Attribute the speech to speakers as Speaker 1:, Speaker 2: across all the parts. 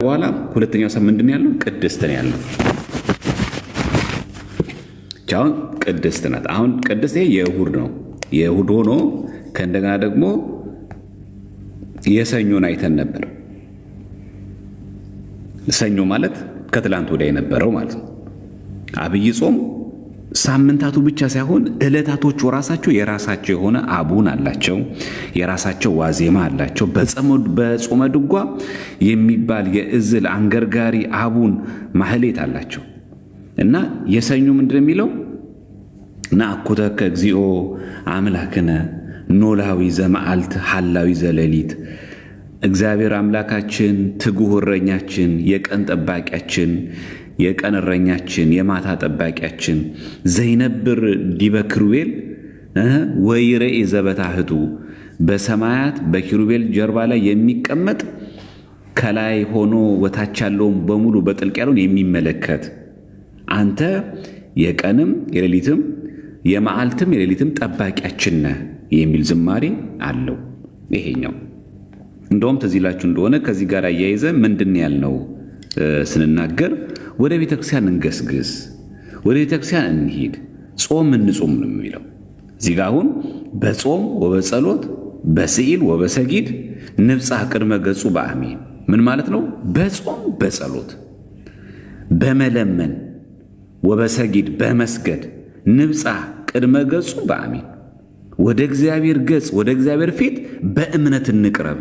Speaker 1: በኋላ ሁለተኛው ሰብ ምንድን ያለው ቅድስት ነው ያለው። አሁን ቅድስት ናት። አሁን ቅድስት የእሁድ ነው። የእሁድ ሆኖ ከእንደገና ደግሞ የሰኞን አይተን ነበር። ሰኞ ማለት ከትላንት ወዲያ የነበረው ማለት ነው። አብይ ጾም ሳምንታቱ ብቻ ሳይሆን ዕለታቶቹ ራሳቸው የራሳቸው የሆነ አቡን አላቸው፣ የራሳቸው ዋዜማ አላቸው። በጾመ ድጓ የሚባል የእዝል አንገርጋሪ አቡን ማህሌት አላቸው እና የሰኞ ምንድን የሚለው ናአኩተከ እግዚኦ አምላክነ ኖላዊ ዘመዓልት ሐላዊ ዘሌሊት፣ እግዚአብሔር አምላካችን ትጉህ እረኛችን፣ የቀን ጠባቂያችን፣ የቀን እረኛችን፣ የማታ ጠባቂያችን፣ ዘይነብር ዲበ ኪሩቤል ወይሬ ዘበታህቱ፣ በሰማያት በኪሩቤል ጀርባ ላይ የሚቀመጥ ከላይ ሆኖ ወታች ያለውን በሙሉ በጥልቅ ያለውን የሚመለከት አንተ የቀንም የሌሊትም የመዓልትም የሌሊትም ጠባቂያችን ነህ የሚል ዝማሬ አለው ይሄኛው። እንደውም ትዝ ይላችሁ እንደሆነ ከዚህ ጋር አያይዘ ምንድን ያልነው ስንናገር ወደ ቤተክርስቲያን እንገስግስ፣ ወደ ቤተክርስቲያን እንሂድ፣ ጾም እንጾም ነው የሚለው። እዚህ ጋር አሁን በጾም ወበጸሎት በስዕል ወበሰጊድ ንብጻሕ ቅድመ ገጹ በአሜን ምን ማለት ነው? በጾም በጸሎት በመለመን ወበሰጊድ በመስገድ ንብጻሕ ቅድመ ገጹ በአሜን ወደ እግዚአብሔር ገጽ ወደ እግዚአብሔር ፊት በእምነት እንቅረብ።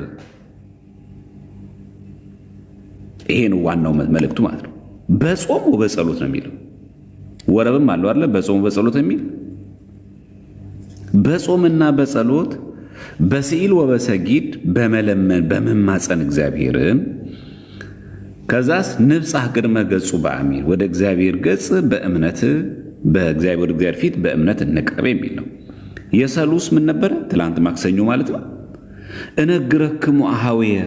Speaker 1: ይሄ ነው ዋናው መልእክቱ ማለት ነው። በጾም ወበጸሎት ነው የሚለው። ወረብም አለው አይደል? በጾም በጸሎት የሚል በጾምና በጸሎት በስዕል ወበሰጊድ በመለመን በመማፀን እግዚአብሔርን ከዛስ ንብጻሕ ቅድመ ገጹ በአሜን ወደ እግዚአብሔር ገጽ በእምነት ወደ እግዚአብሔር ፊት በእምነት እንቅረብ የሚል ነው። የሰሉስ ምን ነበረ? ትላንት ማክሰኞ ማለት ነው። እነግረክሙ አኀውየ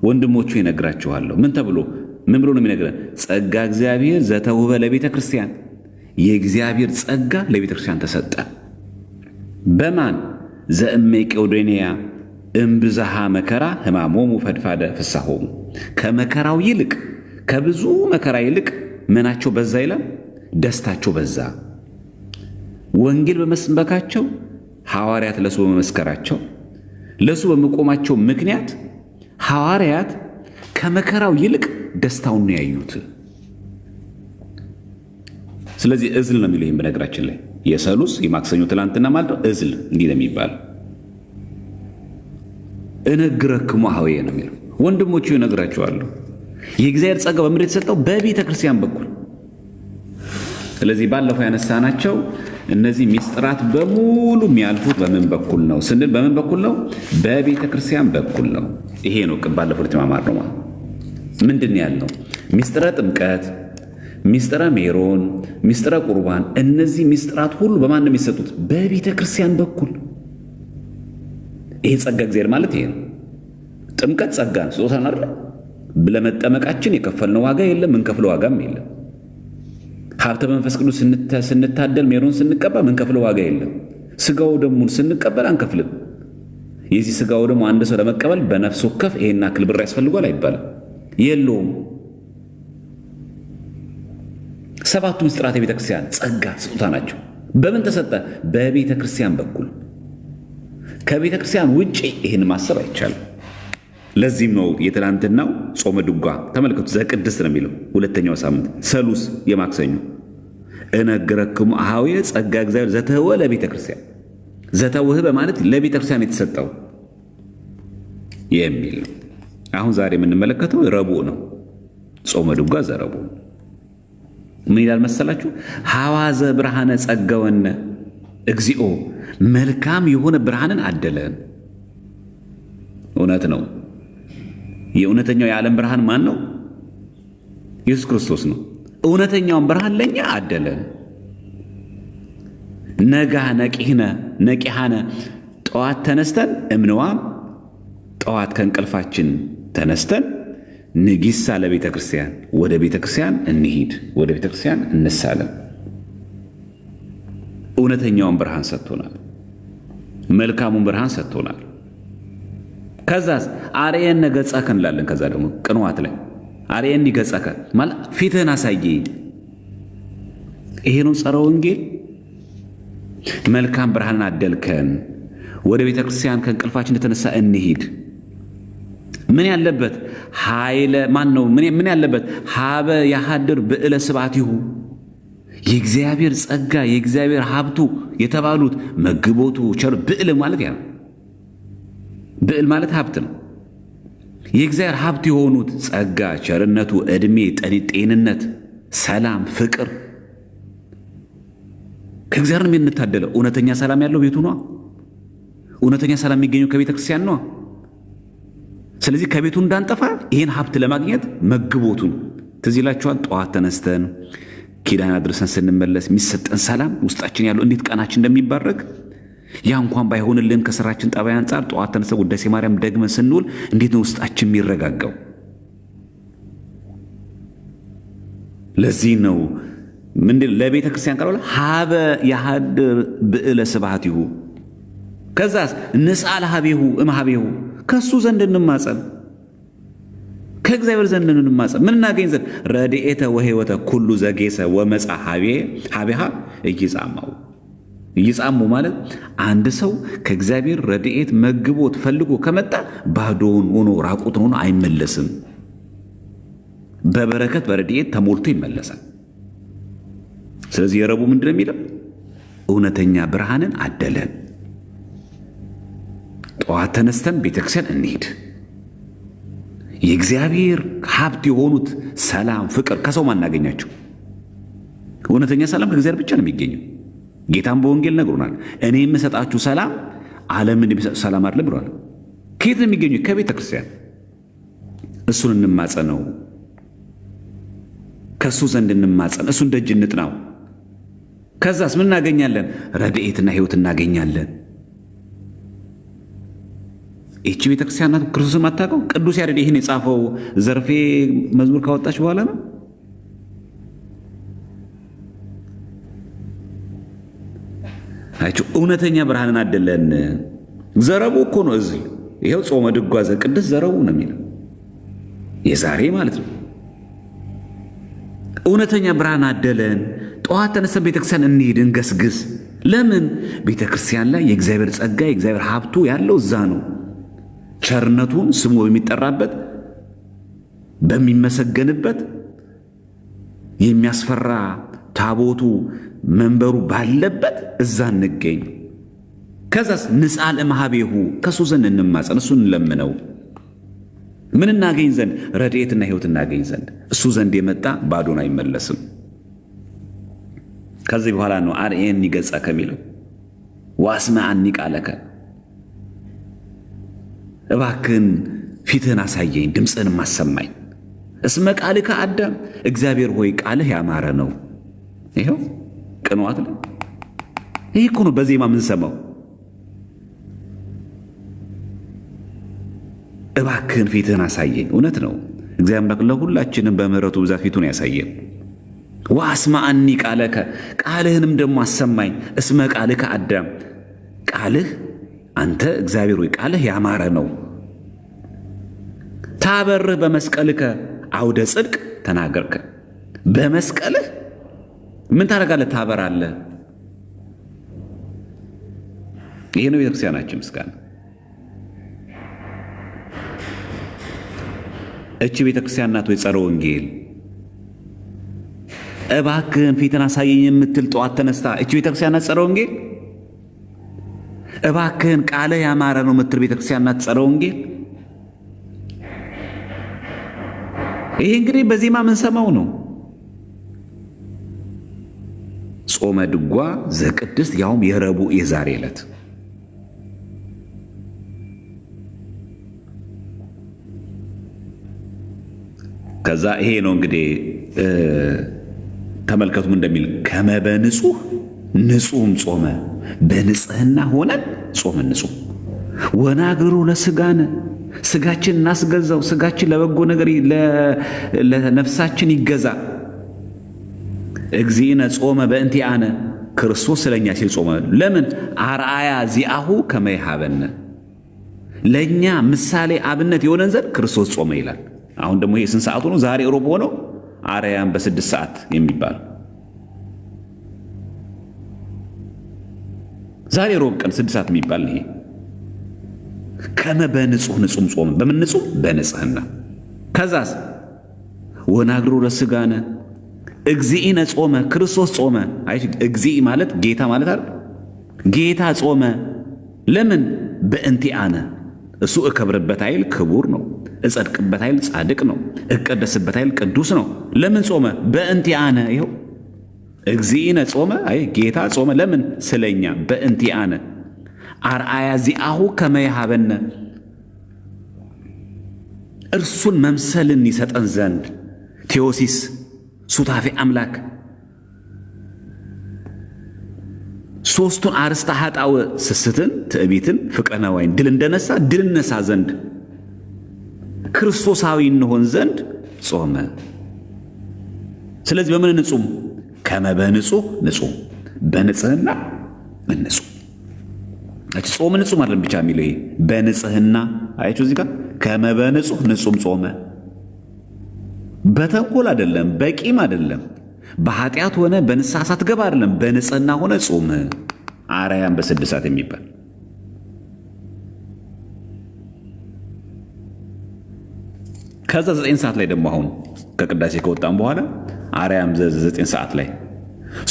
Speaker 1: ወንድሞቹ ይነግራችኋለሁ። ምን ተብሎ ምን ብሎ ነው የሚነግረን? ጸጋ እግዚአብሔር ዘተውበ ለቤተ ክርስቲያን፣ የእግዚአብሔር ጸጋ ለቤተ ክርስቲያን ተሰጠ። በማን ዘእመቄዶንያ እምብዝሃ መከራ ሕማሞሙ ፈድፋደ ፍስሐሆሙ፣ ከመከራው ይልቅ ከብዙ መከራ ይልቅ ምናቸው በዛ ይላል? ደስታቸው በዛ። ወንጌል በመስበካቸው ሐዋርያት ለሱ በመመስከራቸው ለሱ በመቆማቸው ምክንያት ሐዋርያት ከመከራው ይልቅ ደስታውን ያዩት። ስለዚህ እዝል ነው የሚለው። ይህም በነገራችን ላይ የሰሉስ የማክሰኞ ትላንትና ማለት ነው። እዝል እንዲህ ነው የሚባለው። እነግረክሙ አኀውየ ነው የሚለው። ወንድሞቹ ይነግራቸዋለሁ። የእግዚአብሔር ጸጋ በምድር የተሰጠው በቤተ ክርስቲያን በኩል። ስለዚህ ባለፈው ያነሳናቸው እነዚህ ሚስጥራት በሙሉ የሚያልፉት በምን በኩል ነው ስንል በምን በኩል ነው? በቤተ ክርስቲያን በኩል ነው። ይሄ ነው ባለፈው ተማማር ነው ማለት ምንድን ያልነው? ሚስጥረ ጥምቀት፣ ሚስጥረ ሜሮን፣ ሚስጥረ ቁርባን፣ እነዚህ ሚስጥራት ሁሉ በማን ነው የሚሰጡት? በቤተ ክርስቲያን በኩል። ይሄ ጸጋ እግዚአብሔር ማለት ይሄ ነው። ጥምቀት ጸጋ ነው፣ ስጦታ ነው አይደል? ለመጠመቃችን የከፈልነው ዋጋ የለም፣ ምንከፍለው ዋጋም የለም። ሀብተ መንፈስ ቅዱስ ስንታደል ሜሮን ስንቀባ ምንከፍለው ዋጋ የለም። ስጋው ደሙን ስንቀበል አንከፍልም። የዚህ ስጋው ደግሞ አንድ ሰው ለመቀበል በነፍስ ወከፍ ይሄን አክል ብር ያስፈልጓል አይባልም፣ የለውም። ሰባቱ ምስጢራት የቤተ ክርስቲያን ጸጋ ስጦታ ናቸው። በምን ተሰጠ? በቤተ ክርስቲያን በኩል። ከቤተ ክርስቲያን ውጪ ይህን ማሰብ አይቻልም። ለዚህም ነው የትላንትናው ጾመ ድጓ ተመልከቱ፣ ዘቅድስት ነው የሚለው ሁለተኛው ሳምንት። ሰሉስ የማክሰኞ እነግረክሙ አኀውየ ጸጋ እግዚአብሔር ዘተወ ለቤተ ክርስቲያን፣ ዘተውህበ ማለት ለቤተ ክርስቲያን የተሰጠው የሚል ነው። አሁን ዛሬ የምንመለከተው ረቡዕ ነው። ጾመ ድጓ ዘረቡዕ ምን ይላል መሰላችሁ? ሐዋዘ ብርሃነ ጸጋወነ እግዚኦ፣ መልካም የሆነ ብርሃንን አደለን። እውነት ነው። የእውነተኛው የዓለም ብርሃን ማን ነው? ኢየሱስ ክርስቶስ ነው። እውነተኛውን ብርሃን ለኛ አደለን። ነጋ ነቂሃነ ጠዋት ተነስተን እምንዋም ጠዋት ከእንቅልፋችን ተነስተን ንጊሳ ለቤተ ክርስቲያን፣ ወደ ቤተ ክርስቲያን እንሂድ፣ ወደ ቤተ ክርስቲያን እንሳለም። እውነተኛውን ብርሃን ሰጥቶናል። መልካሙን ብርሃን ሰጥቶናል። ከዛስ አርየነ ገጸከ እንላለን። ከዛ ደግሞ ቅንዋት ላይ አርኤኒ ገጸከ ማለት ፊትህን አሳየኝ። ይሄ ነው ጸረ ወንጌል። መልካም ብርሃንን አደልከን። ወደ ቤተ ክርስቲያን ከእንቅልፋችን እንደተነሳ እንሂድ። ምን ያለበት ኃይለ ማን ነው? ምን ያለበት ሀበ ያሃድር ብዕለ ስብዓቲሁ የእግዚአብሔር ጸጋ የእግዚአብሔር ሀብቱ የተባሉት መግቦቱ ቸር ብዕል ማለት ያ ብዕል ማለት ሀብት ነው። የእግዚአብሔር ሀብት የሆኑት ጸጋ፣ ቸርነቱ፣ ዕድሜ፣ ጤንነት፣ ሰላም፣ ፍቅር ከእግዚአብሔር ነው የምንታደለው። እውነተኛ ሰላም ያለው ቤቱ ነው። እውነተኛ ሰላም የሚገኘው ከቤተ ክርስቲያን ነው። ስለዚህ ከቤቱ እንዳንጠፋ ይህን ሀብት ለማግኘት መግቦቱን ትዝ ይላችኋል። ጠዋት ተነስተን ኪዳን አድርሰን ስንመለስ የሚሰጠን ሰላም ውስጣችን ያለው እንዴት ቀናችን እንደሚባረክ ያ እንኳን ባይሆንልን ከስራችን ጠባይ አንጻር ጠዋት ተነስተን ውዳሴ ማርያም ደግመን ስንውል እንዴት ነው ውስጣችን የሚረጋጋው? ለዚህ ነው ምንድን ለቤተ ክርስቲያን ቀርበለ ሀበ ያሃድር ብዕለ ስብዓቲሁ ከዛስ ንስአል ሀቤሁ እምኀቤሁ ከሱ ዘንድ እንማጸን፣ ከእግዚአብሔር ዘንድ እንማጸን። ምን እናገኝ ዘንድ ረድኤተ ወሕይወተ ኩሉ ዘጌሰ ወመጻ ሀቤሃ እይጻማው። እይጻሙ ማለት አንድ ሰው ከእግዚአብሔር ረድኤት መግቦት ፈልጎ ከመጣ ባዶውን ሆኖ ራቁትን ሆኖ አይመለስም። በበረከት በረድኤት ተሞልቶ ይመለሳል። ስለዚህ የረቡዕ ምንድን ነው የሚለው? እውነተኛ ብርሃንን አደለን። ጠዋት ተነስተን ቤተክርስቲያን እንሂድ። የእግዚአብሔር ሀብት የሆኑት ሰላም፣ ፍቅር ከሰው ማናገኛቸው። እውነተኛ ሰላም ከእግዚአብሔር ብቻ ነው የሚገኘው። ጌታም በወንጌል ነግሮናል። እኔ የምሰጣችሁ ሰላም ዓለምን የሚሰጥ ሰላም አይደለም ብሏል። ከየት ነው የሚገኘው? ከቤተ ክርስቲያን። እሱን እንማጸነው፣ ከእሱ ዘንድ እንማጸን፣ እሱን ደጅ እንጥናው። ከዛስ ምን እናገኛለን? ረድኤትና ሕይወት እናገኛለን። ይህቺ ቤተክርስቲያን ናት ክርስቶስን ማታውቀው። ቅዱስ ያሬድ ይህን የጻፈው ዘርፌ መዝሙር ካወጣች በኋላ ነው። አይቸው እውነተኛ ብርሃንን አደለን። ዘረቡ እኮ ነው እዚህ። ይሄው ጾመ ድጓ ዘቅድስ ዘረቡ ነው የሚለው የዛሬ ማለት ነው። እውነተኛ ብርሃን አደለን። ጠዋት ተነስተን ቤተክርስቲያን እንሂድ፣ እንገስግስ። ለምን? ቤተክርስቲያን ላይ የእግዚአብሔር ጸጋ የእግዚአብሔር ሀብቱ ያለው እዛ ነው። ቸርነቱን ስሙ በሚጠራበት በሚመሰገንበት የሚያስፈራ ታቦቱ መንበሩ ባለበት እዛ እንገኝ። ከዛስ ንስአል እምኀቤሁ ከሱ ዘንድ እንማጸን፣ እሱን እንለምነው። ምን እናገኝ ዘንድ? ረድኤትና ሕይወት እናገኝ ዘንድ። እሱ ዘንድ የመጣ ባዶን አይመለስም። ከዚህ በኋላ ነው አርኤኒ ገጸከ የሚለው ወአስምዐኒ ቃለከ። እባክህን ፊትህን አሳየኝ፣ ድምፅህንም አሰማኝ። እስመ ቃልከ አዳም እግዚአብሔር ሆይ ቃልህ ያማረ ነው። ይኸው ቅንዋት ላይ ይህ እኮ ነው በዜማ የምንሰማው። እባክህን ፊትህን አሳየኝ። እውነት ነው። እግዚአብሔር አምላክ ለሁላችንም በምሕረቱ ብዛት ፊቱን ያሳየን። ወአስምዐኒ ቃለከ ቃልህንም ደግሞ አሰማኝ። እስመ ቃልከ አዳም ቃልህ አንተ እግዚአብሔር ሆይ ቃልህ ያማረ ነው። ታበርህ በመስቀልከ አውደ ጽድቅ ተናገርከ። በመስቀልህ ምን ታደርጋለህ? ታበራለህ። ይሄ ነው ቤተክርስቲያናችን ምስጋና። እቺ ቤተክርስቲያን ናት ወይ ጸረ ወንጌል? እባክህን ፊትን አሳየኝ የምትል ጠዋት ተነስታ እቺ ቤተክርስቲያን ናት ጸረ ወንጌል? እባክህን ቃልህ ያማረ ነው የምትል ቤተክርስቲያን ናት ጸረ ወንጌል? ይሄ እንግዲህ በዜማ የምንሰማው ነው። ጾመ ድጓ ዘቅድስት ያውም የረቡዕ የዛሬ ዕለት ከዛ ይሄ ነው እንግዲህ ተመልከቱም እንደሚል ከመበንጹህ ንጹህም ጾመ በንጽህና ሆነን ጾመን ንጹህ ወናግሩ ለስጋነ ስጋችን እናስገዛው። ስጋችን ለበጎ ነገር ለነፍሳችን ይገዛ። እግዚእነ ጾመ በእንቲአነ ክርስቶስ ስለኛ ሲል ጾመ። ለምን? አርአያ ዚአሁ ከመ ይሃበነ ለኛ ምሳሌ አብነት የሆነን ዘንድ ክርስቶስ ጾመ ይላል። አሁን ደግሞ ይሄ ስንት ሰዓቱ ነው? ዛሬ ሮብ ሆነው አርያም በ6 ሰዓት የሚባል ዛሬ ሮብ ቀን 6 ሰዓት የሚባል ይሄ ከመ በንጹህ ንጹም ጾም በምን ንጹህ በንጽህና ከዛስ ወናግሮ ለስጋነ እግዚእነ ጾመ ክርስቶስ ጾመ። አይ እግዚእ ማለት ጌታ ማለት አይደል? ጌታ ጾመ ለምን? በእንቲአነ እሱ እከብርበት ኃይል ክቡር ነው፣ እጸድቅበት ኃይል ጻድቅ ነው፣ እቀደስበት ኃይል ቅዱስ ነው። ለምን ጾመ? በእንቲአነ። ይኸው እግዚእነ ጾመ። አይ ጌታ ጾመ ለምን? ስለኛ። በእንቲአነ አርአያ ዚአሁ ከመ ይሃበነ እርሱን መምሰልን ይሰጠን ዘንድ ቴዎሲስ ሱታፌ አምላክ ሦስቱን አርስተ ኃጣውእ ስስትን፣ ትዕቢትን፣ ፍቅረ ነዋይን ድል እንደነሳ ድል እነሳ ዘንድ ክርስቶሳዊ እንሆን ዘንድ ጾመ። ስለዚህ በምን ንጹም? ከመ በንጹህ ንጹም በንጽህና እንጹም። ጾም ንጹም አይደለም ብቻ የሚለው ይሄ በንጽህና አያችሁ እዚህ ጋር ከመ በንጹህ ንጹም ጾመ። በተንኮል አይደለም፣ በቂም አይደለም፣ በኃጢአት ሆነ በንስሐ ሳትገባ አይደለም፣ በንጽህና ሆነ ጾም። አርያም በ6 ሰዓት የሚባል ከዛ 9 ሰዓት ላይ ደግሞ አሁን ከቅዳሴ ከወጣም በኋላ አርያም 9 ሰዓት ላይ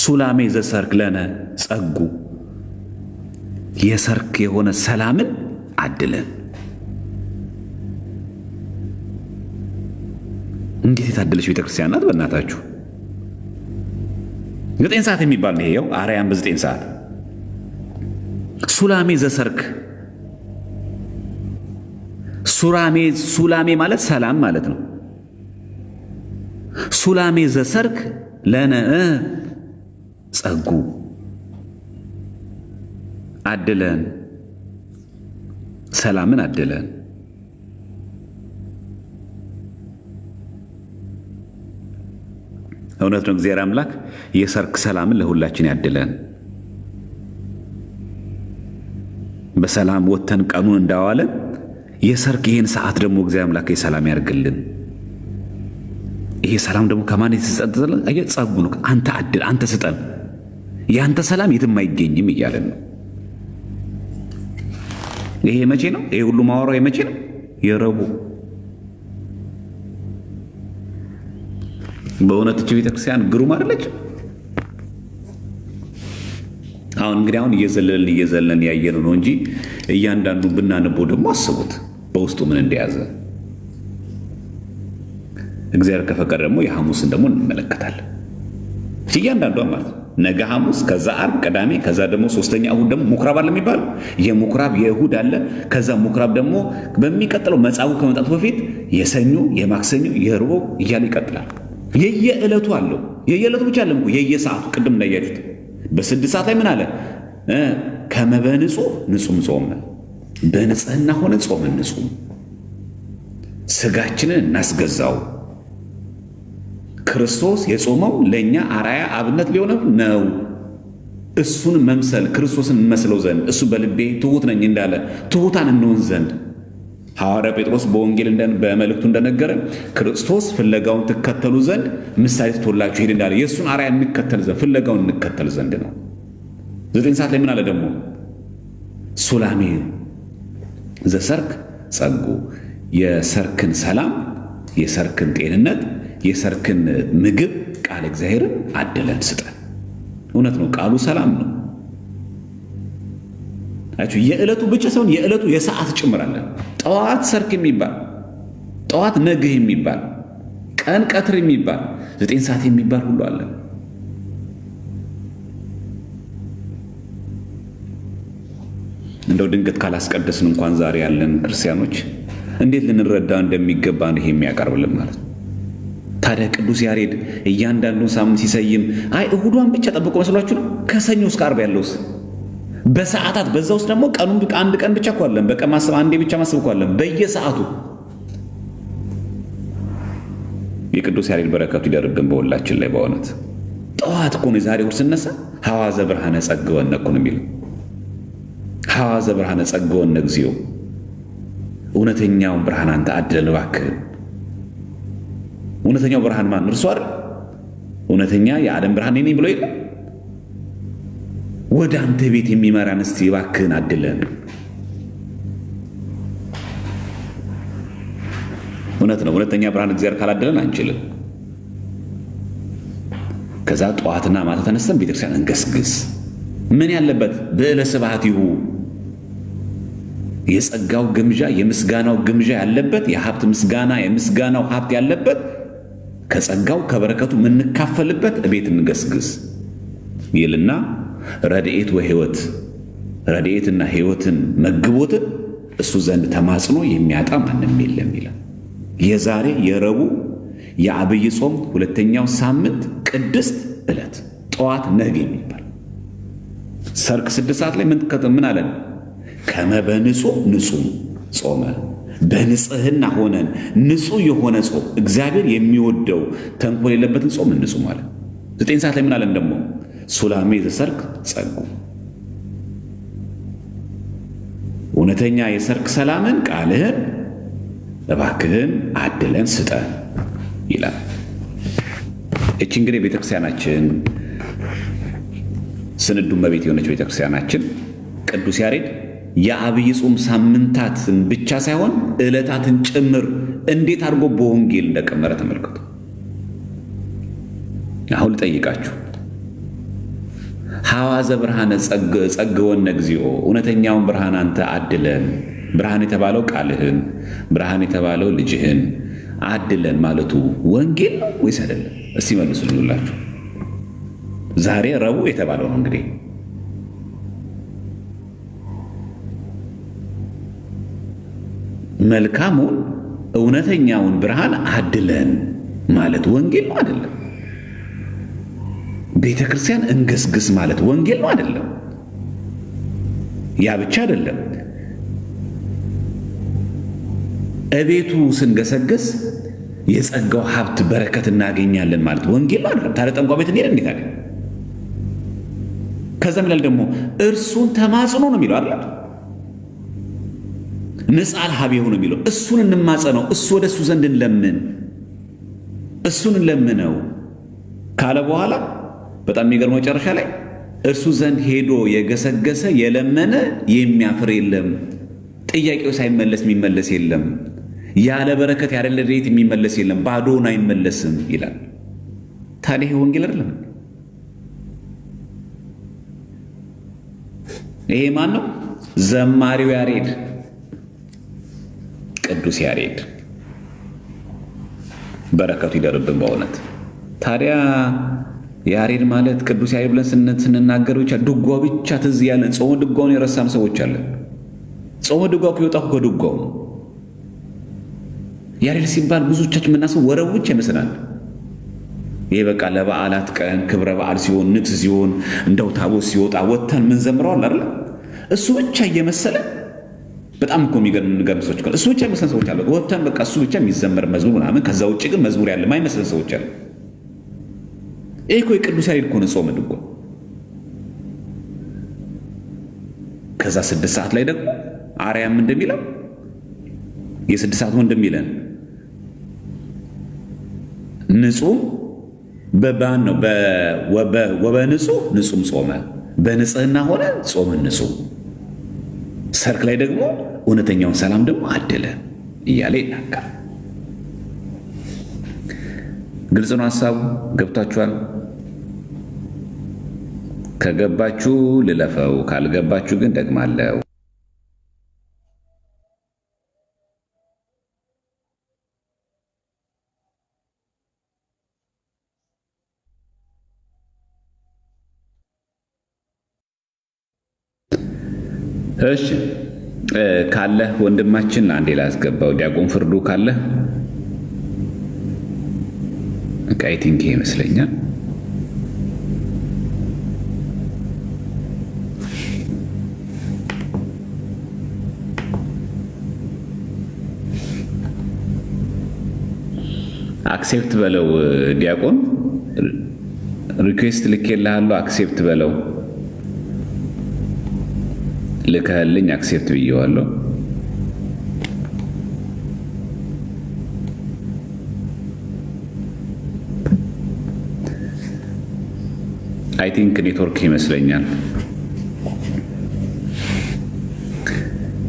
Speaker 1: ሱላሜ ዘሰርክ ለነ ጸጉ የሰርክ የሆነ ሰላምን አድለን። እንዴት የታደለች ቤተክርስቲያን ናት በእናታችሁ! 9 ሰዓት የሚባል ነው ይሄው አርያም በ9 ሰዓት ሱላሜ ዘሰርክ። ሱላሜ ማለት ሰላም ማለት ነው። ሱላሜ ዘሰርክ ለነ ጸጉ አድለን፣ ሰላምን አድለን። እውነት ነው። እግዚአብሔር አምላክ የሰርክ ሰላምን ለሁላችን ያድለን። በሰላም ወተን ቀኑን እንዳዋለን የሰርክ ይሄን ሰዓት ደግሞ እግዚአብሔር አምላክ የሰላም ያርግልን። ይሄ ሰላም ደግሞ ከማን የተሰጠን? ጸጉ ነው። አንተ አድል፣ አንተ ስጠን፣ ያንተ ሰላም የትም አይገኝም እያለን ነው። ይሄ መቼ ነው? ይሄ ሁሉ ማወራው የመቼ ነው? የረቡዕ። በእውነት እቺ ቤተክርስቲያን ግሩም አይደለች? አሁን እንግዲህ እየዘለልን ያየነው ነው እንጂ እያንዳንዱ ብናነበው ደግሞ አስቡት በውስጡ ምን እንደያዘ። እግዚአብሔር ከፈቀደ ደግሞ የሐሙስን ደግሞ እንመለከታለን። እያንዳንዷ ማለት ነው። ነገ ሐሙስ፣ ከዛ ዓርብ፣ ቅዳሜ፣ ከዛ ደግሞ ሶስተኛ እሁድ ደግሞ ምኩራብ አለ የሚባለው የምኩራብ የእሁድ አለ። ከዛ ምኩራብ ደግሞ በሚቀጥለው መጻጉዕ ከመጣቱ በፊት የሰኞ፣ የማክሰኞ፣ የረቡዕ እያለ ይቀጥላል። የየዕለቱ አለው። የየዕለቱ ብቻ አለም የየሰዓቱ ቅድም እንዳያችሁት በ6 ሰዓት ላይ ምን አለ? ከመ በንጹህ ንጹም ጾም፣ በንጽህና ሆነ ጾም እንጹም፣ ስጋችንን እናስገዛው። ክርስቶስ የጾመው ለእኛ አርአያ አብነት ሊሆን ነው። እሱን መምሰል ክርስቶስን እንመስለው ዘንድ እሱ በልቤ ትሑት ነኝ እንዳለ ትሑታን እንሆን ዘንድ ሐዋርያ ጴጥሮስ በወንጌል በመልእክቱ እንደነገረ ክርስቶስ ፍለጋውን ትከተሉ ዘንድ ምሳሌ ትቶላችሁ ሄድ እንዳለ የእሱን አርአያ እንከተል ዘንድ ፍለጋውን እንከተል ዘንድ ነው። 9 ሰዓት ላይ ምን አለ ደግሞ? ሱላሜ ዘሰርክ ጸጉ፣ የሰርክን ሰላም፣ የሰርክን ጤንነት፣ የሰርክን ምግብ ቃል እግዚአብሔርን አድለን ስጠን። እውነት ነው፣ ቃሉ ሰላም ነው። የዕለቱ ብቻ ሳይሆን የዕለቱ የሰዓት ጭምራለን። ጠዋት ሰርክ የሚባል ጠዋት ነግህ የሚባል ቀን ቀትር የሚባል 9 ሰዓት የሚባል ሁሉ አለ። እንደው ድንገት ካላስቀደስን እንኳን ዛሬ ያለን ክርስቲያኖች እንዴት ልንረዳ እንደሚገባን ይሄ የሚያቀርብልን ማለት ነው። ታዲያ ቅዱስ ያሬድ እያንዳንዱን ሳምንት ሲሰይም እሁዷን ብቻ ጠብቆ መስሏችሁ ነው? ከሰኞ እስከ ዓርብ ያለውስ በሰዓታት በዛ ውስጥ ደግሞ ቀኑን አንድ ቀን ብቻ እንኳን በቀን ማሰብ አንዴ ብቻ ማሰብ እንኳን በየሰዓቱ የቅዱስ ያሬድ በረከቱ ይደርብን በሁላችን ላይ። በእውነት ጠዋት እኮ ነው የዛሬ እሑድ ስነሳ ሐዋዘ ብርሃነ ጸግወነ እኮ ነው የሚለው። ሐዋዘ ብርሃነ ጸግወነ እግዚኦ፣ እውነተኛውን ብርሃን አንተ አድለን እባክህ። እውነተኛው ብርሃን ማን? እርሱ አይደል? እውነተኛ የዓለም ብርሃን ነኝ ብሎ የለ? ወደ አንተ ቤት የሚመራን እስቲ እባክህን አድለን። እውነት ነው። እውነተኛ ብርሃን እግዚአብሔር ካላደለን አንችልም። ከዛ ጠዋትና ማታ ተነስተን ቤተክርስቲያን እንገስግስ። ምን ያለበት? ብዕለ ስብሐቲሁ የጸጋው ግምዣ የምስጋናው ግምዣ ያለበት የሀብት ምስጋና የምስጋናው ሀብት ያለበት ከጸጋው ከበረከቱ የምንካፈልበት እቤት እንገስግስ ይልና ረድኤት ወሕይወት ረድኤትና ሕይወትን መግቦትን እሱ ዘንድ ተማጽኖ የሚያጣ ማንም የለም ይላል። የዛሬ የረቡዕ የዐቢይ ጾም ሁለተኛው ሳምንት ቅድስት ዕለት ጠዋት ነግ የሚባል ሰርክ 6 ሰዓት ላይ ምን አለን? ከመ በንጹሕ ንጹሕ ጾመ በንጽህና ሆነን ንጹሕ የሆነ ጾም እግዚአብሔር የሚወደው ተንኮል የለበትን ጾም እንጹም ማለት። 9 ሰዓት ላይ ምን አለን ደግሞ? ሱላሜ ዘሰርክ ጸጉ እውነተኛ የሰርክ ሰላምን ቃልህን እባክህን አድለን ስጠን ይላል። እቺ እንግዲህ ቤተክርስቲያናችን ስንዱ እመቤት የሆነች ቤተክርስቲያናችን ቅዱስ ያሬድ የዐቢይ ጾም ሳምንታትን ብቻ ሳይሆን ዕለታትን ጭምር እንዴት አድርጎ በወንጌል እንደቀመረ ተመልከቱ። አሁን ልጠይቃችሁ፣ ሐዋዘ ብርሃነ ጸግወነ እግዚኦ እውነተኛውን ብርሃን አንተ አድለን። ብርሃን የተባለው ቃልህን፣ ብርሃን የተባለው ልጅህን አድለን ማለቱ ወንጌል ነው ወይስ አይደለም? እስቲ መልሱልኝ ሁላችሁ። ዛሬ ረቡዕ የተባለው ነው እንግዲህ መልካሙን እውነተኛውን ብርሃን አድለን ማለት ወንጌል ነው አይደለም? ቤተ ክርስቲያን እንገስግስ ማለት ወንጌል ነው አይደለም? ያ ብቻ አይደለም። እቤቱ ስንገሰግስ የጸጋው ሀብት በረከት እናገኛለን ማለት ወንጌል ነው አይደለም? ታዲያ ጠንቋይ ቤት እንሄድ እንዴት አለ? ከዛም ይላል ደግሞ እርሱን ተማጽኖ ነው የሚለው አይደል? ንጻል ሀቤሁ ነው የሚለው። እሱን እንማጸነው፣ እሱ ወደ እሱ ዘንድ እንለምን፣ እሱን እንለምነው ካለ በኋላ በጣም የሚገርመው መጨረሻ ላይ እርሱ ዘንድ ሄዶ የገሰገሰ የለመነ የሚያፍር የለም፣ ጥያቄው ሳይመለስ የሚመለስ የለም፣ ያለ በረከት ያለ ረድኤት የሚመለስ የለም፣ ባዶውን አይመለስም ይላል። ታዲያ ይሄ ወንጌል አይደለም? ይሄ ማን ነው? ዘማሪው ያሬድ፣ ቅዱስ ያሬድ በረከቱ ይደርብን በእውነት። ታዲያ ያሬድ ማለት ቅዱስ ያሬድ ብለን ስንናገር ብቻ ድጓው ብቻ ትዝ ያለን ጾመ ድጓውን የረሳን ሰዎች አለን። ጾመ ድጓው ከወጣው ከድጓው ያሬድ ሲባል ብዙዎቻችን የምናስበው ወረብ ብቻ ይመስላል። ይሄ በቃ ለበዓላት ቀን ክብረ በዓል ሲሆን ንግስ ሲሆን እንደው ታቦት ሲወጣ ወጥተን ምን ዘምረዋል አይደል? እሱ ብቻ እየመሰለ በጣም እኮ የሚገርም ሰዎች አሉ። እሱ ብቻ የሚመስለን ሰዎች አሉ። ወጥተን በቃ እሱ ብቻ የሚዘመር መዝሙር ምናምን፣ ከዛ ውጭ ግን መዝሙር ያለ ማይመስለን ሰዎች አሉ። ይሄ እኮ የቅዱስ ያሬድ እኮ ነው ጾመ ድጓ። ከዛ 6 ሰዓት ላይ ደግሞ አርያም እንደሚለው የ6 ሰዓት እንደሚለን ንጹም በባን ነው ወበንጹህ ንጹም ጾመ በንጽህና ሆነ ጾምን ንጹም ሰርክ ላይ ደግሞ እውነተኛውን ሰላም ደግሞ አደለ እያለ ይናገራል። ግልጽ ነው ሐሳቡ? ገብታችኋል? ከገባችሁ ልለፈው፣ ካልገባችሁ ግን ደግማለሁ። እሺ ካለህ ወንድማችን አንዴ ላስገባው። ዲያቆን ፍርዱ ካለህ አይ ቲንክ ይመስለኛል። አክሴፕት በለው ዲያቆን፣ ሪኩዌስት ልኬልሃለሁ። አክሴፕት በለው። ልከህልኝ አክሴፕት ብዬዋለሁ። አይ ቲንክ ኔትወርክ ይመስለኛል።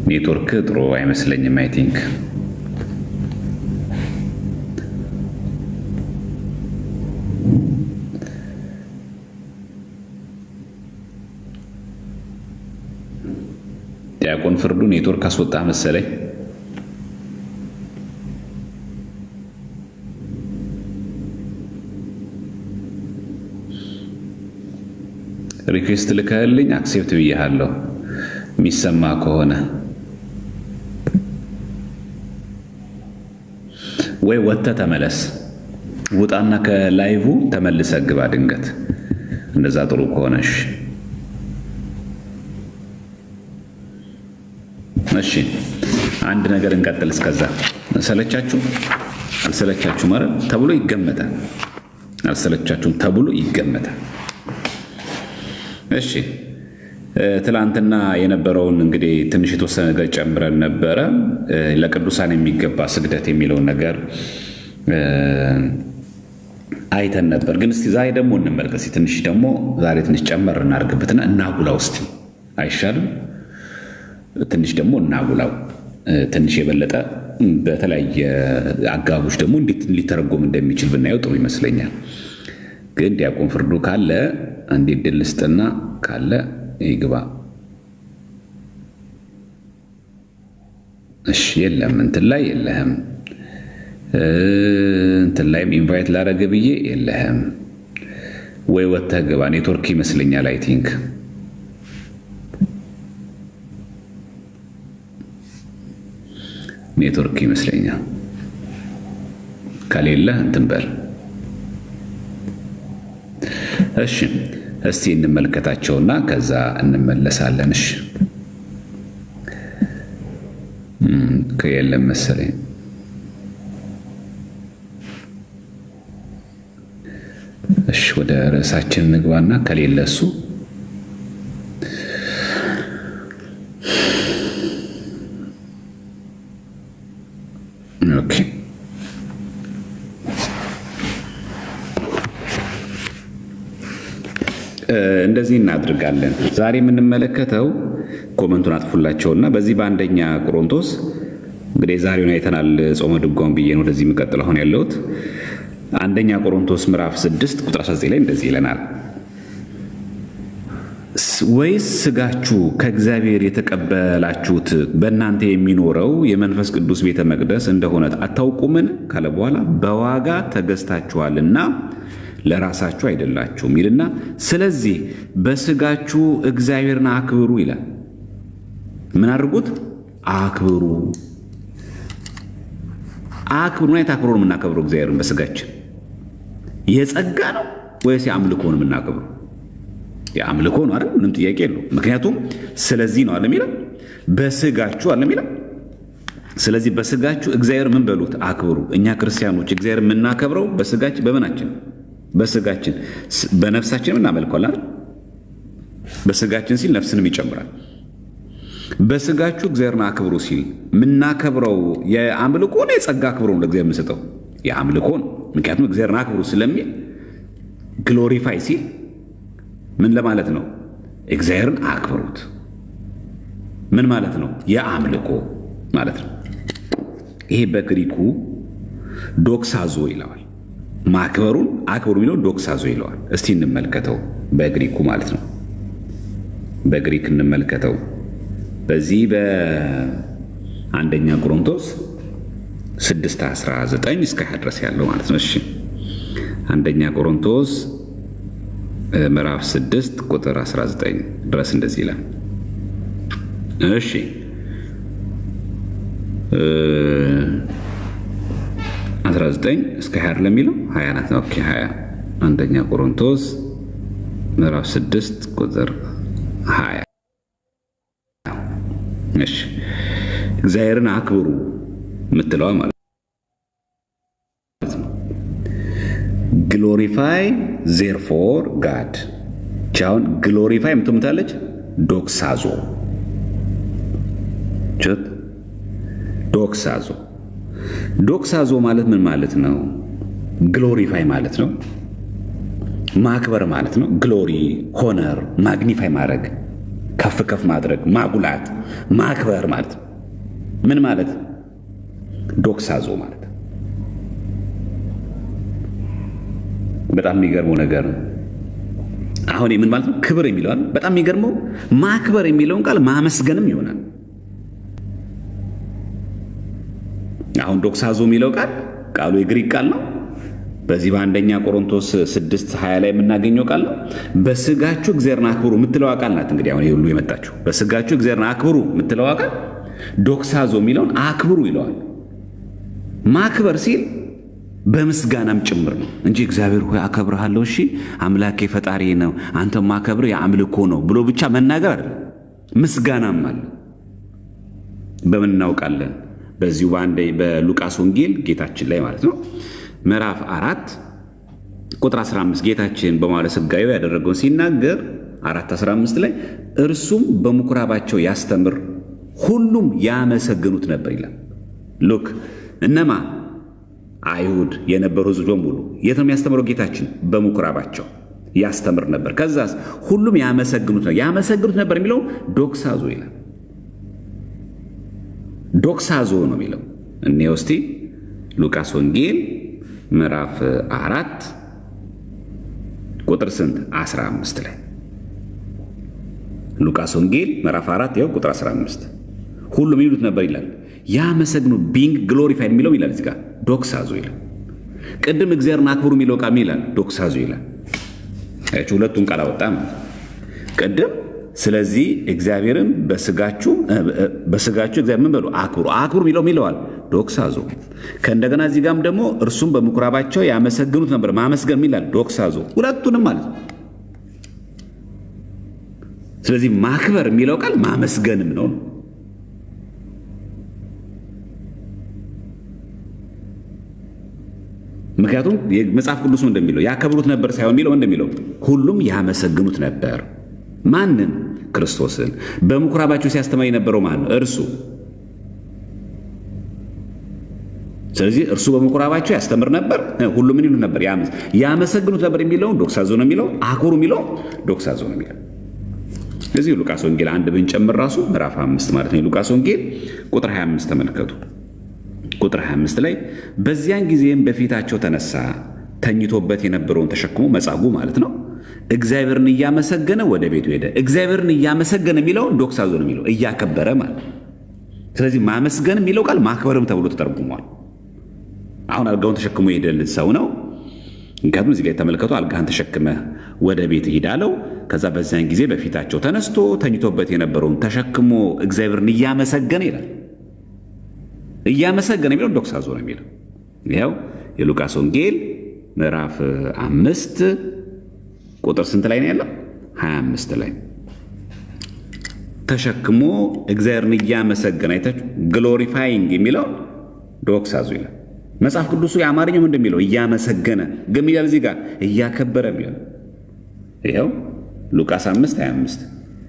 Speaker 1: ኔትወርክ ጥሩ አይመስለኝም። አይ ቲንክ ዲያቆን ፍርዱ ኔትወርክ አስወጣ መሰለኝ። ሪኩዌስት ልከህልኝ አክሴፕት ብያለሁ። የሚሰማ ከሆነ ወይ ወጥተህ ተመለስ። ውጣና ከላይቭ ተመልሰህ ግባ ድንገት። እንደዛ ጥሩ ከሆነሽ እሺ። አንድ ነገር እንቀጥል። እስከዛ ሰለቻችሁ አልሰለቻችሁ ማለት ተብሎ ይገመታል። አልሰለቻችሁም ተብሎ ይገመታል። እሺ ትላንትና የነበረውን እንግዲህ ትንሽ የተወሰነ ነገር ጨምረን ነበረ። ለቅዱሳን የሚገባ ስግደት የሚለውን ነገር አይተን ነበር። ግን እስቲ ዛሬ ደግሞ እንመልከት። ትንሽ ደግሞ ዛሬ ትንሽ ጨመር እናድርግበትና እናጉላው እስቲ አይሻልም? ትንሽ ደግሞ እናጉላው። ትንሽ የበለጠ በተለያየ አጋቦች ደግሞ እንዴት ሊተረጎም እንደሚችል ብናየው ጥሩ ይመስለኛል። ግን ዲያቆን ፍርዱ ካለ እንዴት ድል ስጥና ካለ ይግባ። እሺ የለም እንትን ላይ የለህም። እንትን ላይም ኢንቫይት ላደረገ ብዬ የለህም ወይ ወጥተህ ግባ። ኔትወርክ ይመስለኛል። አይ ቲንክ ኔትወርክ ይመስለኛል። ከሌለህ እንትን በል። እሺ እስቲ እንመልከታቸውና ከዛ እንመለሳለን። እሺ ከየለም መሰለኝ። እሺ ወደ ርዕሳችን እንግባና ከሌለ እሱ ኦኬ። እንደዚህ እናድርጋለን። ዛሬ የምንመለከተው ኮመንቱን አጥፉላቸውና በዚህ በአንደኛ ቆሮንቶስ እንግዲህ ዛሬውን አይተናል። ጾመ ድጓውን ብዬ ነው ወደዚህ የምቀጥል አሁን ያለሁት። አንደኛ ቆሮንቶስ ምዕራፍ 6 ቁጥር 19 ላይ እንደዚህ ይለናል። ወይስ ሥጋችሁ ከእግዚአብሔር የተቀበላችሁት በእናንተ የሚኖረው የመንፈስ ቅዱስ ቤተ መቅደስ እንደሆነ አታውቁምን? ካለ በኋላ በዋጋ ተገዝታችኋልና ለራሳችሁ አይደላችሁም ይልና ስለዚህ በሥጋችሁ እግዚአብሔርን አክብሩ ይላል። ምን አድርጉት? አክብሩ። አክብሩ። ምን አይነት አክብሮ ነው የምናከብረው? እግዚአብሔርን በሥጋችን የጸጋ ነው ወይስ የአምልኮ ነው የምናከብረው? የአምልኮ ነው አይደል? ምንም ጥያቄ የለው። ምክንያቱም ስለዚህ ነው አለ የሚለው በሥጋችሁ አለ የሚለው። ስለዚህ በሥጋችሁ እግዚአብሔር ምን በሉት? አክብሩ። እኛ ክርስቲያኖች እግዚአብሔር የምናከብረው በሥጋችን በምናችን? በሥጋችን። በነፍሳችን እናመልከዋለን አይደል? በሥጋችን ሲል ነፍስንም ይጨምራል። በሥጋችሁ እግዚአብሔርን አክብሩ ሲል የምናከብረው የአምልኮ ነው የጸጋ አክብሮ ነው ለእግዚአብሔር የምንሰጠው? የአምልኮ ነው። ምክንያቱም እግዚአብሔርን አክብሩ ስለሚል ግሎሪፋይ ሲል ምን ለማለት ነው? እግዚአብሔርን አክብሩት። ምን ማለት ነው? የአምልኮ ማለት ነው። ይሄ በግሪኩ ዶክሳዞ ይለዋል። ማክበሩን አክብሩ የሚለው ዶክሳዞ ይለዋል። እስቲ እንመልከተው በግሪኩ ማለት ነው። በግሪክ እንመልከተው። በዚህ በአንደኛ ቆሮንቶስ 6:19 እስከ 20 ድረስ ያለው ማለት ነው። እሺ አንደኛ ቆሮንቶስ ምዕራፍ 6 ቁጥር 19 ድረስ እንደዚህ ይላል። እሺ 19 እስከ 20 ለሚለው 20 ናት። ኦኬ 20 አንደኛ ቆሮንቶስ ምዕራፍ 6 ቁጥር 20። እሺ እግዚአብሔርን አክብሩ የምትለዋ ማለት ግሎሪፋይ ዜርፎር ጋድ። ቻውን ግሎሪፋይ የምትምታለች ዶክሳዞ ዶክሳዞ ዶክሳዞ ማለት ምን ማለት ነው? ግሎሪፋይ ማለት ነው። ማክበር ማለት ነው። ግሎሪ፣ ሆነር፣ ማግኒፋይ ማድረግ፣ ከፍ ከፍ ማድረግ፣ ማጉላት፣ ማክበር ማለት ነው። ምን ማለት? ዶክሳዞ ማለት በጣም የሚገርመው ነገር ነው። አሁን ምን ማለት ነው? ክብር የሚለዋል። በጣም የሚገርመው ማክበር የሚለውን ቃል ማመስገንም ይሆናል። አሁን ዶክሳዞ የሚለው ቃሉ የግሪክ ቃል ነው። በዚህ በአንደኛ ቆሮንቶስ 6:20 ላይ የምናገኘው ቃል ነው። በስጋችሁ እግዚአብሔርን አክብሩ የምትለዋ ቃል ናት። እንግዲህ አሁን ሁሉ የመጣችሁ በስጋችሁ እግዚአብሔርን አክብሩ የምትለዋ ቃል ዶክሳዞ የሚለውን አክብሩ ይለዋል። ማክበር ሲል በምስጋናም ጭምር ነው እንጂ እግዚአብሔር ሆይ አከብርሃለሁ፣ እሺ አምላኬ ፈጣሪ ነው፣ አንተ ማከብር የአምልኮ ነው ብሎ ብቻ መናገር አይደለም። ምስጋናም አለ። በምን እናውቃለን? በዚሁ በሉቃስ ወንጌል ጌታችን ላይ ማለት ነው ምዕራፍ 4 ቁጥር 15 ጌታችን በመዋዕለ ሥጋዌው ያደረገውን ሲናገር 4:15 ላይ እርሱም በምኩራባቸው ያስተምር ሁሉም ያመሰግኑት ነበር ይላል። ሉክ እነማ አይሁድ የነበሩ ሕዝብ በሙሉ የት ነው የሚያስተምረው? ጌታችን በምኩራባቸው ያስተምር ነበር። ከዛስ ሁሉም ያመሰግኑት ነበር የሚለው ዶክሳዞ ይላል። ዶክሳዞ ነው የሚለው። እኔ እስቲ ሉቃስ ወንጌል ምዕራፍ 4 ቁጥር 15 ላይ ሉቃስ ወንጌል ምዕራፍ 4 ያው ቁጥር 15 ሁሉም ይሉት ነበር ይላል። ያመሰግኑ ቢንግ ግሎሪፋይድ የሚለው ይላል እዚህ ጋር ዶክሳዞ ይላል። ቅድም እግዚአብሔርን አክብሩ የሚለው ቃል ይላል ዶክሳዞ ይላል። ሁለቱን ቃል አወጣ ማለት ቅድም። ስለዚህ እግዚአብሔርን በስጋችሁ እግዚአብሔር ምን በሉ አክብሩ የሚለዋል ዶክሳዞ። ከእንደገና እዚህ ጋርም ደግሞ እርሱም በምኩራባቸው ያመሰግኑት ነበር ማመስገን ይላል ዶክሳዞ። ሁለቱንም ማለት ነው። ስለዚህ ማክበር የሚለው ቃል ማመስገንም ነው። ምክንያቱም መጽሐፍ ቅዱስ እንደሚለው ያከብሩት ነበር ሳይሆን የሚለው እንደሚለው ሁሉም ያመሰግኑት ነበር። ማንን? ክርስቶስን። በምኩራባቸው ሲያስተምር የነበረው ማን ነው? እርሱ። ስለዚህ እርሱ በምኩራባቸው ያስተምር ነበር። ሁሉም ምን ይሉ ነበር? ያመሰግኑት ነበር የሚለውን ዶክሳዞ ነው የሚለው። አክብሩ የሚለው ዶክሳዞ ነው የሚለው። እዚህ ሉቃስ ወንጌል 1 ብንጨምር ራሱ ምዕራፍ 5 ማለት ነው። ሉቃስ ወንጌል ቁጥር 25 ተመልከቱ። ቁጥር 25 ላይ በዚያን ጊዜም በፊታቸው ተነሳ፣ ተኝቶበት የነበረውን ተሸክሞ መጻጉዕ ማለት ነው እግዚአብሔርን እያመሰገነ ወደ ቤቱ ሄደ። እግዚአብሔርን እያመሰገነ የሚለው ዶክሳዞ ነው የሚለው እያከበረ ማለት። ስለዚህ ማመስገን የሚለው ቃል ማክበርም ተብሎ ተተርጉሟል። አሁን አልጋውን ተሸክሞ የሄደልን ሰው ነው። ምክንያቱም እዚህ ጋር የተመለከቱ አልጋህን ተሸክመ ወደ ቤት ሂድ አለው። ከዛ በዚያን ጊዜ በፊታቸው ተነስቶ ተኝቶበት የነበረውን ተሸክሞ እግዚአብሔርን እያመሰገነ ይላል። እያመሰገነ የሚለው ዶክሳዞ ነው የሚለው። ይኸው የሉቃስ ወንጌል ምዕራፍ 5 ቁጥር ስንት ላይ ነው ያለው? 25 ላይ ተሸክሞ እግዚአብሔርን እያመሰገነ አይታችሁ፣ ግሎሪፋይንግ የሚለው ዶክሳዞ ይላል። መጽሐፍ ቅዱሱ የአማርኛው እንደሚለው እያመሰገነ ግን ይላል እዚህ ጋር እያከበረ የሚለው ይኸው ሉቃስ 5:25።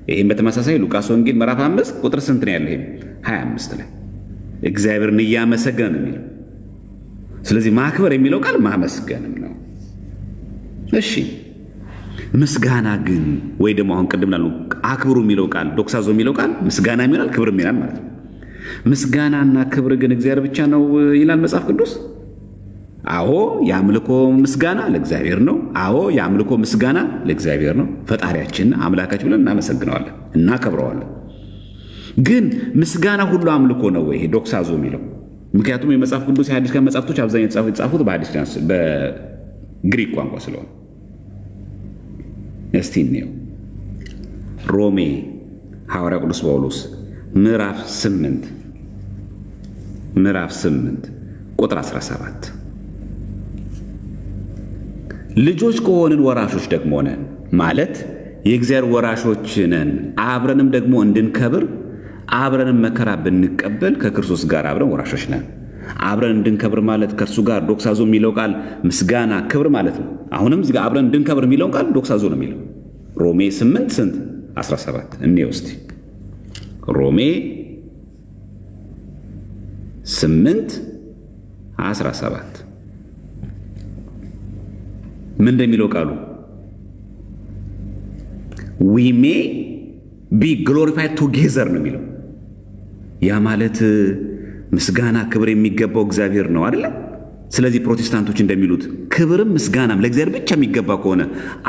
Speaker 1: ይህም በተመሳሳይ ሉቃስ ወንጌል ምዕራፍ 5 ቁጥር ስንት ነው ያለው? 25 ላይ እግዚአብሔርን እያመሰገነ ነው የሚለው። ስለዚህ ማክበር የሚለው ቃል ማመስገንም ነው። እሺ ምስጋና ግን ወይ ደግሞ አሁን ቅድም ላሉ አክብሩ የሚለው ቃል ዶክሳዞ የሚለው ቃል ምስጋና ይላል፣ ክብር ይላል ማለት ነው። ምስጋናና ክብር ግን እግዚአብሔር ብቻ ነው ይላል መጽሐፍ ቅዱስ። አዎ የአምልኮ ምስጋና ለእግዚአብሔር ነው። አዎ የአምልኮ ምስጋና ለእግዚአብሔር ነው። ፈጣሪያችን አምላካችን ብለን እናመሰግነዋለን፣ እናከብረዋለን። ግን ምስጋና ሁሉ አምልኮ ነው ወይ ይሄ ዶክሳዞ የሚለው? ምክንያቱም የመጽሐፍ ቅዱስ የሐዲስ ኪዳን መጽሐፍቶች አብዛኛው የተጻፉት በሐዲስ ኪዳን በግሪክ ቋንቋ ስለሆነ እስቲ እንየው። ሮሜ ሐዋርያ ቅዱስ ጳውሎስ ምዕራፍ 8 ቁጥር 17 ልጆች ከሆንን ወራሾች ደግሞ ነን ማለት የእግዚአብሔር ወራሾች ነን፣ አብረንም ደግሞ እንድንከብር አብረንም መከራ ብንቀበል ከክርስቶስ ጋር አብረን ወራሾች ነን። አብረን እንድንከብር ማለት ከእርሱ ጋር ዶክሳዞ የሚለው ቃል ምስጋና ክብር ማለት ነው። አሁንም እዚህ ጋር አብረን እንድንከብር የሚለውን ቃል ዶክሳዞ ነው የሚለው። ሮሜ 8:17 እንየው እስቲ። ሮሜ 8:17 ምን እንደሚለው ቃሉ ዊ ሜ ቢ ግሎሪፋይድ ቱጌዘር ነው የሚለው። ያ ማለት ምስጋና ክብር የሚገባው እግዚአብሔር ነው አይደለ? ስለዚህ ፕሮቴስታንቶች እንደሚሉት ክብርም ምስጋናም ለእግዚአብሔር ብቻ የሚገባ ከሆነ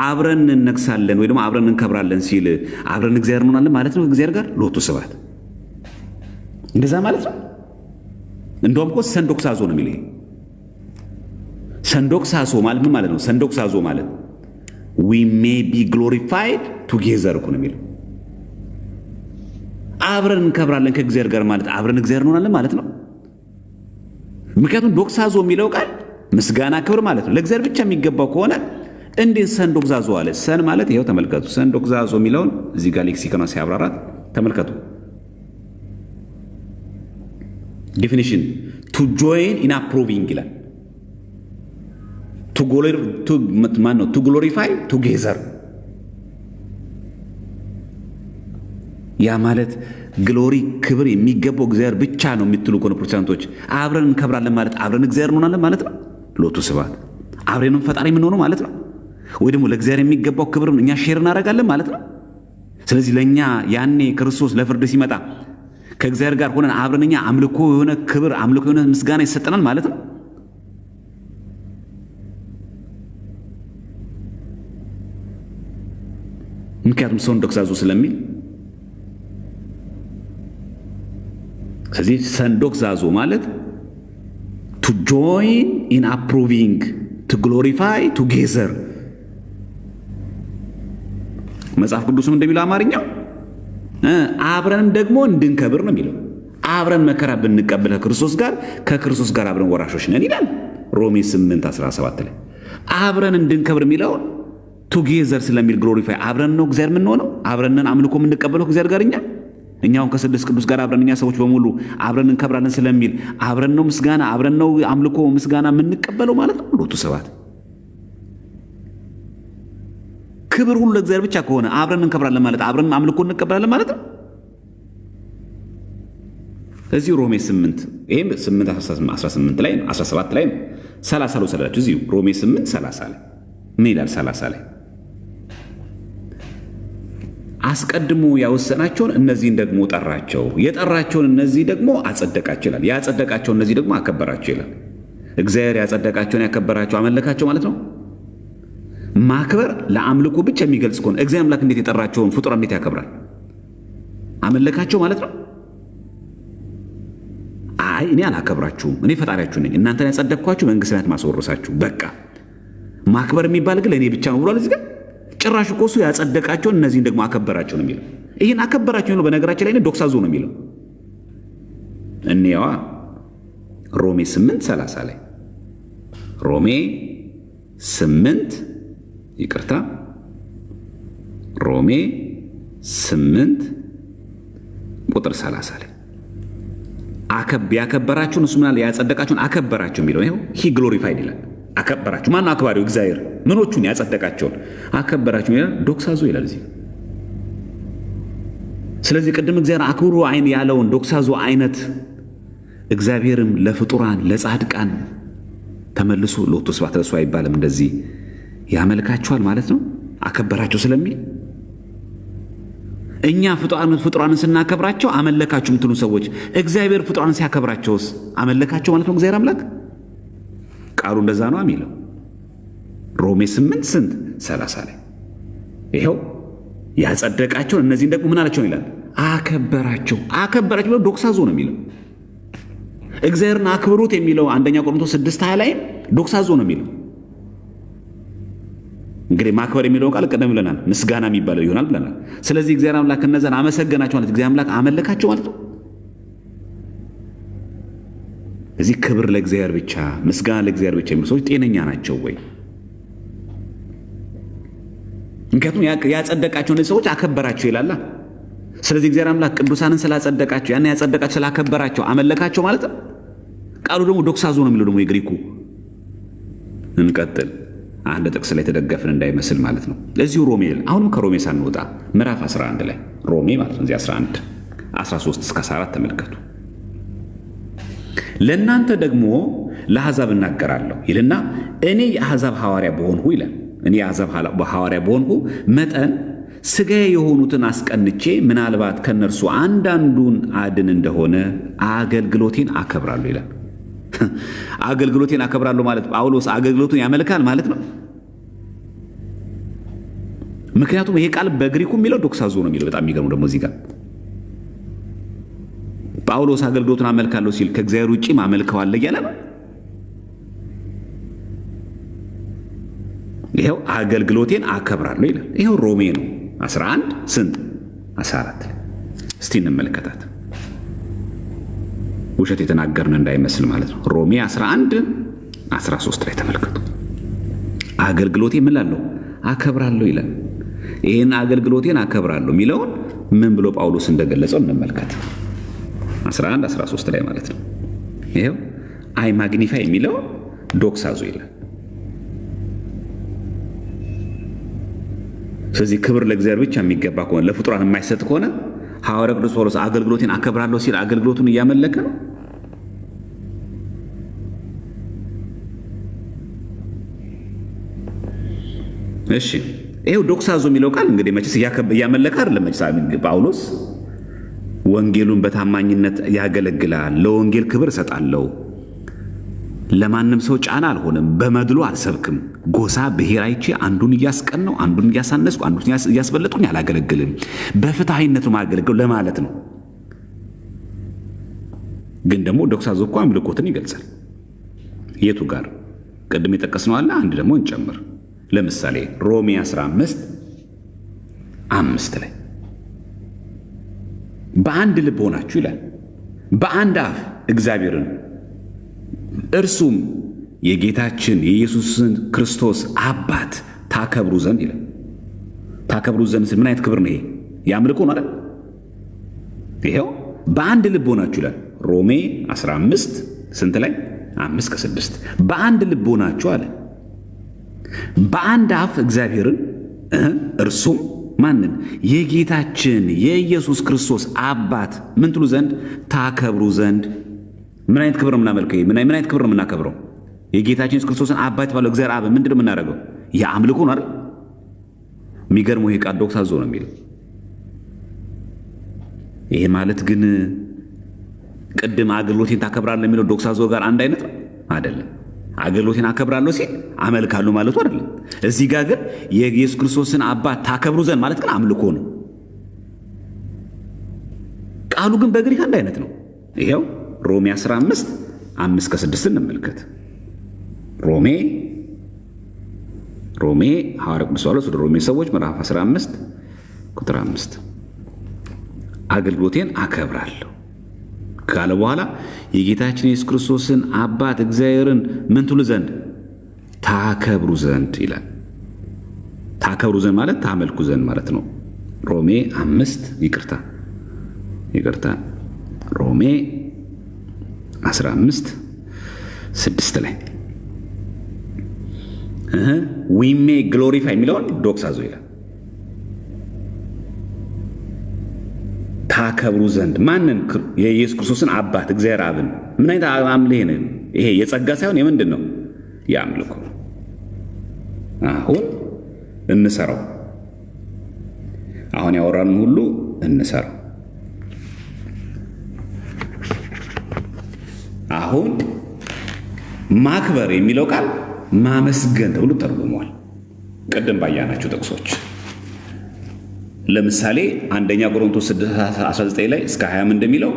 Speaker 1: አብረን እንነግሳለን ወይ ደግሞ አብረን እንከብራለን ሲል አብረን እግዚአብሔር እንሆናለን ማለት ነው። እግዚአብሔር ጋር ሎቱ ስብሐት እንደዛ ማለት ነው። እንደውም እኮ ሰንዶክሳዞ ነው የሚለው። ሰንዶክሳዞ ማለት ምን ማለት ነው? ሰንዶክሳዞ ማለት ዊ ሜይ ቢ ግሎሪፋይድ ቱጌዘር እኮ ነው የሚለው። አብረን እንከብራለን ከእግዚአብሔር ጋር ማለት አብረን እግዚአብሔር እንሆናለን ማለት ነው። ምክንያቱም ዶክሳዞ የሚለው ቃል ምስጋና ክብር ማለት ነው። ለእግዚአብሔር ብቻ የሚገባው ከሆነ እንዴት ሰንዶክሳዞ አለ? ሰን ማለት ይኸው ተመልከቱ። ሰንዶክሳዞ የሚለውን እዚህ ጋር ሌክሲኮኗ ሲያብራራት ተመልከቱ። ዴፊኒሽን ቱ ጆይን ኢን አፕሩቪንግ ይላል። ቱ ግሎሪፋይ ቱጌዘር። ያ ማለት ግሎሪ ክብር የሚገባው እግዚአብሔር ብቻ ነው የምትሉ ከሆነ ፕሮቴስታንቶች አብረን እንከብራለን ማለት አብረን እግዚአብሔር እንሆናለን ማለት ነው። ሎቱ ስብሐት አብረንም ፈጣሪ የምንሆነው ማለት ነው። ወይ ደግሞ ለእግዚአብሔር የሚገባው ክብር እኛ ሼር እናደርጋለን ማለት ነው። ስለዚህ ለእኛ ያኔ ክርስቶስ ለፍርድ ሲመጣ ከእግዚአብሔር ጋር ሆነን አብረን እኛ አምልኮ የሆነ ክብር አምልኮ የሆነ ምስጋና ይሰጠናል ማለት ነው። ምክንያቱም ሰንዶክሳዞ ስለሚል። ስለዚህ ሰንዶክሳዞ ማለት ቱ ጆይን ኢን አፕሩቪንግ ቱ ግሎሪፋይ ቱጌዘር። መጽሐፍ ቅዱስም እንደሚለው አማርኛው አብረን ደግሞ እንድንከብር ነው የሚለው። አብረን መከራ ብንቀበል ከክርስቶስ ጋር አብረን ወራሾች ነን ይላል ሮሜ 8:17 ላይ። አብረን እንድንከብር የሚለውን ቱጌዘር ስለሚል ግሎሪፋይ አብረን ነው እግዚአብሔር የምንሆነው። አብረንን አምልኮ የምንቀበለው እግዚአብሔር ጋር እኛውን ከስድስት ቅዱስ ጋር አብረን እኛ ሰዎች በሙሉ አብረን እንከብራለን ስለሚል አብረን ነው ምስጋና አብረን ነው አምልኮ ምስጋና የምንቀበለው ማለት ነው። ሎቱ ስብሐት ክብር ሁሉ ለእግዚአብሔር ብቻ ከሆነ አብረን እንከብራለን ማለት አብረን አምልኮ እንቀበላለን ማለት ነው። እዚሁ ሮሜ 8 ይሄም 8:18 ላይ ነው 17 ላይ ነው 30 ነው ሰላችሁ እዚሁ ሮሜ 8:30 ላይ ምን ይላል? 30 ላይ አስቀድሞ ያወሰናቸውን እነዚህን ደግሞ ጠራቸው፣ የጠራቸውን እነዚህ ደግሞ አጸደቃቸው ይላል። ያጸደቃቸው እነዚህ ደግሞ አከበራቸው ይላል። እግዚአብሔር ያጸደቃቸውን ያከበራቸው አመለካቸው ማለት ነው። ማክበር ለአምልኮ ብቻ የሚገልጽ ከሆነ እግዚአብሔር አምላክ እንዴት የጠራቸውን ፍጡራን እንዴት ያከብራል? አመለካቸው ማለት ነው። አይ እኔ አላከብራችሁም፣ እኔ ፈጣሪያችሁ ነኝ፣ እናንተን ያጸደቅኳችሁ መንግሥተ ሰማያት ማስወረሳችሁ በቃ ማክበር የሚባል ግን ለእኔ ብቻ ነው ብሏል እዚህ ጋር። ጭራሽ እኮ እሱ ያጸደቃቸውን እነዚህን ደግሞ አከበራቸው ነው የሚለው። ይህን አከበራቸው ነው በነገራችን ላይ ዶክሳዞ ነው የሚለው። እኔዋ ሮሜ 8:30 ላይ ሮሜ 8 ይቅርታ ሮሜ 8:30 ላይ ያከበራችሁን እሱ ምናል ያጸደቃችሁን አከበራቸው የሚለው ይኸው ሂ ግሎሪፋይድ ይላል። አከበራችሁ ማነው አክባሪው? እግዚአብሔር። ምኖቹን ያጸደቃቸውን አከበራችሁ ይላል። ዶክሳዞ ይላል እዚህ። ስለዚህ ቅድም እግዚአብሔር አክብሩ አይን ያለውን ዶክሳዞ አይነት እግዚአብሔርም ለፍጡራን ለጻድቃን ተመልሶ ሎቱ ስብሐት ለእሱ አይባልም እንደዚህ ያመልካቸዋል ማለት ነው። አከበራቸው ስለሚል እኛ ፍጡራንን ስናከብራቸው አመለካችሁ የምትሉ ሰዎች እግዚአብሔር ፍጡራንን ሲያከብራቸውስ አመለካቸው ማለት ነው እግዚአብሔር አምላክ። ቃሉ እንደዛ ነው የሚለው ሮሜ 8:30 ላይ ይኸው ያጸደቃቸውን እነዚህን ደግሞ ምን አላቸው ይላል? አከበራቸው ብሎ ዶክሳዞ ነው የሚለው። እግዚአብሔርን አክብሩት የሚለው አንደኛ ቆሮንቶስ 6:20 ላይ ዶክሳዞ ነው የሚለው። እንግዲህ ማክበር የሚለው ቃል ቀደም ብለናል፣ ምስጋና የሚባለው ይሆናል ብለናል። ስለዚህ እግዚአብሔር አምላክ እነዛን አመሰገናቸው ማለት እግዚአብሔር አምላክ አመለካቸው ማለት ነው። እዚህ ክብር ለእግዚአብሔር ብቻ ምስጋና ለእግዚአብሔር ብቻ የሚሉ ሰዎች ጤነኛ ናቸው ወይ? ምክንያቱም ያጸደቃቸው እነዚህ ሰዎች አከበራቸው ይላል። ስለዚህ እግዚአብሔር አምላክ ቅዱሳንን ስላጸደቃቸው ያን ያጸደቃቸው ስላከበራቸው አመለካቸው ማለት ነው። ቃሉ ደግሞ ዶክሳዞ ነው የሚለው ደግሞ የግሪኩ። እንቀጥል። አንድ ጥቅስ ላይ ተደገፍን እንዳይመስል ማለት ነው። ለዚሁ ሮሜ አሁንም ከሮሜ ሳንወጣ ምዕራፍ 11 ላይ ሮሜ ማለት ነው። እዚህ 11 13-14 ተመልከቱ። ለእናንተ ደግሞ ለአሕዛብ እናገራለሁ ይልና እኔ የአሕዛብ ሐዋርያ በሆንሁ ይላል። እኔ የአሕዛብ ሐዋርያ በሆንሁ መጠን ሥጋዬ የሆኑትን አስቀንቼ ምናልባት ከእነርሱ አንዳንዱን አድን እንደሆነ አገልግሎቴን አከብራለሁ ይላል። አገልግሎቴን አከብራለሁ ማለት ጳውሎስ አገልግሎቱን ያመልካል ማለት ነው። ምክንያቱም ይሄ ቃል በግሪኩ የሚለው ዶክሳዞ ነው የሚለው። በጣም የሚገርሙ ደግሞ እዚህ ጋር ጳውሎስ አገልግሎቱን አመልካለሁ ሲል ከእግዚአብሔር ውጭ አመልከዋለሁ እያለ ነው። ይኸው አገልግሎቴን አከብራለሁ ይላል። ይኸው ሮሜ ነው 11 ስንት 14 እስቲ እንመለከታት። ውሸት የተናገርን እንዳይመስል ማለት ነው። ሮሜ 11 13 ላይ ተመልከቱ። አገልግሎቴ ምን ላለው አከብራለሁ ይላል። ይህን አገልግሎቴን አከብራለሁ የሚለውን ምን ብሎ ጳውሎስ እንደገለጸው እንመልከት። 11 13 ላይ ማለት ነው። ይኸው አይ ማግኒፋይ የሚለው ዶክሳዞ ይላል። ስለዚህ ክብር ለእግዚአብሔር ብቻ የሚገባ ከሆነ ለፍጡራን የማይሰጥ ከሆነ ሐዋርያ ቅዱስ ጳውሎስ አገልግሎቴን አከብራለሁ ሲል አገልግሎቱን እያመለከ ነው። እሺ ይሄው ዶክሳዞ የሚለው ቃል እንግዲህ መቼስ እያመለከ አይደለም። መቼስ ጳውሎስ ወንጌሉን በታማኝነት ያገለግላል። ለወንጌል ክብር እሰጣለሁ፣ ለማንም ሰው ጫና አልሆንም፣ በመድሎ አልሰብክም፣ ጎሳ ብሔር አይቼ አንዱን እያስቀነው አንዱን እያሳነስኩ አንዱን እያስበለጡኝ አላገለግልም፣ በፍትሐዊነቱ ማገለግለው ለማለት ነው። ግን ደግሞ ዶክሳዞ እኮ አምልኮትን ይገልጻል። የቱ ጋር ቅድም የጠቀስነው አለ፣ አንድ ደግሞ እንጨምር። ለምሳሌ ሮሜ 15 5 ላይ በአንድ ልብ ሆናችሁ ይላል፣ በአንድ አፍ እግዚአብሔርን እርሱም የጌታችን የኢየሱስን ክርስቶስ አባት ታከብሩ ዘንድ ይላል። ታከብሩ ዘንድ ምን አይነት ክብር ነው ይሄ? ያምልኮ ነው አይደል? ይሄው በአንድ ልብ ሆናችሁ ይላል። ሮሜ 15 ስንት ላይ 5-6 በአንድ ልብ ሆናችሁ አለ። በአንድ አፍ እግዚአብሔርን እርሱም ማንን? የጌታችን የኢየሱስ ክርስቶስ አባት ምን ትሉ ዘንድ ታከብሩ ዘንድ። ምን አይነት ክብር ነው የምናመልከው? ምን አይነት ክብር ነው የምናከብረው? የጌታችን ኢየሱስ ክርስቶስን አባት ባለው እግዚአብሔር አብ ምንድን ነው የምናደርገው? የአምልኮ ነው አይደል? የሚገርመው ይሄ ቃል ዶክሳዞ ነው የሚለው። ይሄ ማለት ግን ቅድም አገልግሎቴን ታከብራለህ የሚለው ዶክሳዞ ጋር አንድ አይነት ነው አይደለም። አገልግሎቴን አከብራለሁ ሲል አመልካለሁ ማለቱ አይደለም። እዚህ ጋር ግን የኢየሱስ ክርስቶስን አባት ታከብሩ ዘንድ ማለት ግን አምልኮ ነው። ቃሉ ግን በግሪክ አንድ አይነት ነው። ይሄው ሮሜ 15 5-6 እንመልከት። ሮሜ ሐዋርያ ቅዱስ ጳውሎስ ወደ ሮሜ ሰዎች ምዕራፍ 15 ቁጥር 5 አገልግሎቴን አከብራለሁ ካለ በኋላ የጌታችን የኢየሱስ ክርስቶስን አባት እግዚአብሔርን ምን ትሉ ዘንድ ታከብሩ ዘንድ ይላል። ታከብሩ ዘንድ ማለት ታመልኩ ዘንድ ማለት ነው። ሮሜ 5 ይቅርታ ሮሜ 15 6 ላይ ዊ ሜይ ግሎሪፋይ የሚለውን ዶክሳዞ ይላል። ታከብሩ ዘንድ ማንን? የኢየሱስ ክርስቶስን አባት እግዚአብሔር አብን። ምን አይነት አምልኮ ነው ይሄ? የጸጋ ሳይሆን የምንድን ነው? የአምልኮ። አሁን እንሰራው። አሁን ያወራነው ሁሉ እንሰራው። አሁን ማክበር የሚለው ቃል ማመስገን ተብሎ ተርጉሟል። ቅድም ባያናቸው ጥቅሶች ለምሳሌ አንደኛ ቆሮንቶስ 6:19 ላይ እስከ 20 እንደሚለው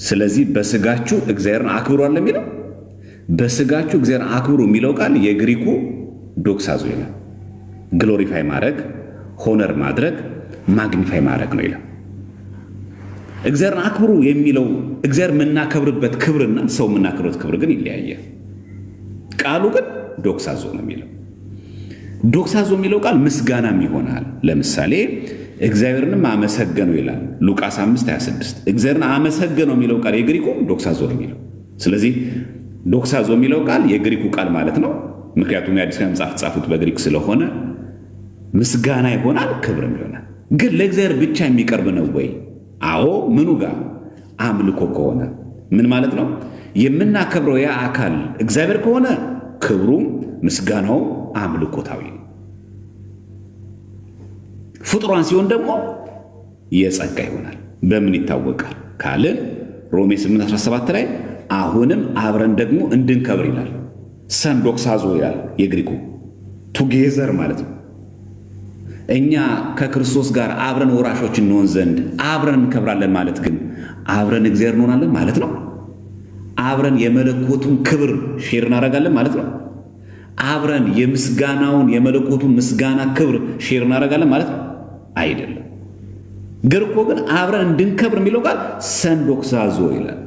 Speaker 1: ስለዚህ በስጋችሁ እግዚአብሔርን አክብሩ አለ የሚለው። በስጋችሁ እግዚአብሔርን አክብሩ የሚለው ቃል የግሪኩ ዶክሳዞ ይላል። ግሎሪፋይ ማድረግ፣ ሆነር ማድረግ፣ ማግኒፋይ ማድረግ ነው ይላል። እግዚአብሔርን አክብሩ የሚለው እግዚአብሔር የምናከብርበት ክብርና ሰው የምናከብርበት ክብር ግን ይለያያል። ቃሉ ግን ዶክሳዞ ነው የሚለው። ዶክሳዞ የሚለው ቃል ምስጋናም ይሆናል። ለምሳሌ እግዚአብሔርንም አመሰገነው ይላል ሉቃስ 5:26 እግዚአብሔርን አመሰገነው የሚለው ቃል የግሪኩ ዶክሳዞ ነው የሚለው። ስለዚህ ዶክሳዞ የሚለው ቃል የግሪኩ ቃል ማለት ነው። ምክንያቱም የአዲስ ኪዳን መጽሐፍ ጻፉት በግሪክ ስለሆነ ምስጋና ይሆናል፣ ክብርም ይሆናል። ግን ለእግዚአብሔር ብቻ የሚቀርብ ነው ወይ? አዎ። ምኑ ጋር? አምልኮ ከሆነ ምን ማለት ነው? የምናከብረው ያ አካል እግዚአብሔር ከሆነ ክብሩም ምስጋናው አምልኮታዊ ነው። ፍጡራን ሲሆን ደግሞ የጸጋ ይሆናል። በምን ይታወቃል ካልን ሮሜ 8:17 ላይ አሁንም አብረን ደግሞ እንድንከብር ይላል። ሰንዶክሳዞ ይላል የግሪኩ ቱጌዘር ማለት ነው። እኛ ከክርስቶስ ጋር አብረን ወራሾች እንሆን ዘንድ አብረን እንከብራለን ማለት ግን አብረን እግዚአብሔር እንሆናለን ማለት ነው። አብረን የመለኮቱን ክብር ሼር እናደርጋለን ማለት ነው። አብረን የምስጋናውን የመለኮቱን ምስጋና ክብር ሼር እናደርጋለን ማለት ነው አይደለም። ግርኮ ግን አብረን እንድንከብር የሚለው ቃል ሰንዶክሳዞ ይላል።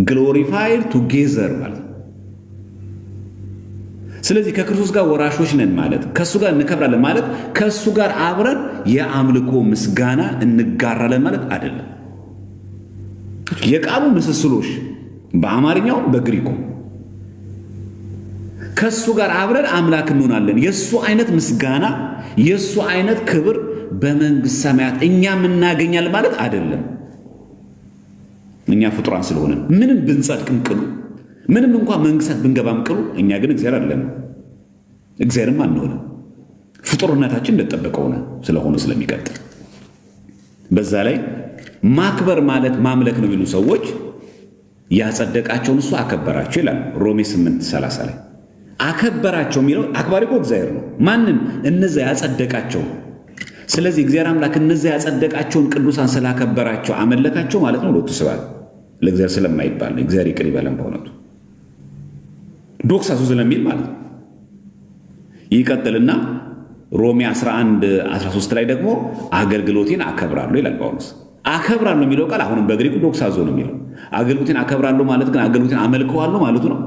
Speaker 1: ግሎሪፋይድ ቱጌዘር ማለት ነው። ስለዚህ ከክርስቶስ ጋር ወራሾች ነን ማለት ከእሱ ጋር እንከብራለን ማለት ከእሱ ጋር አብረን የአምልኮ ምስጋና እንጋራለን ማለት አይደለም። የቃሉ ምስስሎች በአማርኛው በግሪኩ ከእሱ ጋር አብረን አምላክ እንሆናለን። የእሱ አይነት ምስጋና የእሱ አይነት ክብር በመንግሥት ሰማያት እኛም እናገኛለን ማለት አይደለም። እኛ ፍጡራን ስለሆነን ምንም ብንጸድቅም ቅሉ ምንም እንኳን መንግሥታት ብንገባም ቅሉ እኛ ግን እግዚአብሔር አይደለም፣ እግዚአብሔርም አንሆንም። ፍጡርነታችን እንደተጠበቀ ሆነ ስለሆነ ስለሚቀጥል በዛ ላይ ማክበር ማለት ማምለክ ነው የሚሉ ሰዎች ያጸደቃቸውን እሱ አከበራቸው ይላል ሮሜ 8:30 ላይ። አከበራቸው የሚለው አክባሪ እኮ እግዚአብሔር ነው። ማንን? እነዚያ ያጸደቃቸው። ስለዚህ እግዚአብሔር አምላክ እነዚያ ያጸደቃቸውን ቅዱሳን ስላከበራቸው አመለካቸው ማለት ነው። ሎቱ ስብሐት ለእግዚአብሔር ስለማይባል ነው። እግዚአብሔር ይቅር ይበለን በእውነቱ ዶክሳሱ ስለሚል ማለት ነው። ይቀጥልና ሮሜ 11:13 ላይ ደግሞ አገልግሎቴን አከብራለሁ ይላል ጳውሎስ። አከብራለሁ የሚለው ቃል አሁንም በግሪኩ ዶክሳዞ ነው የሚለው። አገልግሎቴን አከብራለሁ ማለት ግን አገልግሎቴን አመልከዋለሁ ማለቱ ነው።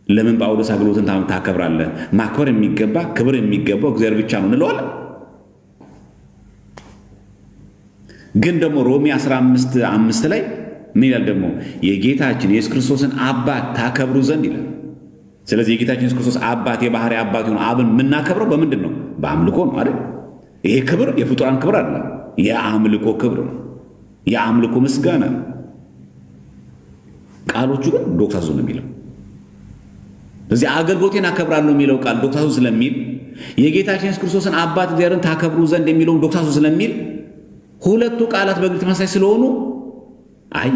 Speaker 1: ለምን ጳውሎስ አገልግሎትን ታከብራለህ? ማክበር የሚገባ ክብር የሚገባው እግዚአብሔር ብቻ ነው እንለዋለን። ግን ደግሞ ሮሜ 15:5 ላይ ምን ይላል ደግሞ? የጌታችን የኢየሱስ ክርስቶስን አባት ታከብሩ ዘንድ ይላል። ስለዚህ የጌታችን የኢየሱስ ክርስቶስ አባት የባህሪ አባት ሆኖ አብን የምናከብረው በምንድን ነው? በአምልኮ ነው አይደል? ይሄ ክብር የፍጡራን ክብር አይደለም፣ የአምልኮ ክብር ነው። የአምልኮ ምስጋና ነው። ቃሎቹ ግን ዶክሳዞ ነው የሚለው። ስለዚህ አገልግሎቴን አከብራለሁ የሚለው ቃል ዶክሳዞ ስለሚል የጌታችን ኢየሱስ ክርስቶስን አባት እግዚአብሔርን ታከብሩ ዘንድ የሚለውን ዶክሳዞ ስለሚል ሁለቱ ቃላት በግልጥ ተመሳሳይ ስለሆኑ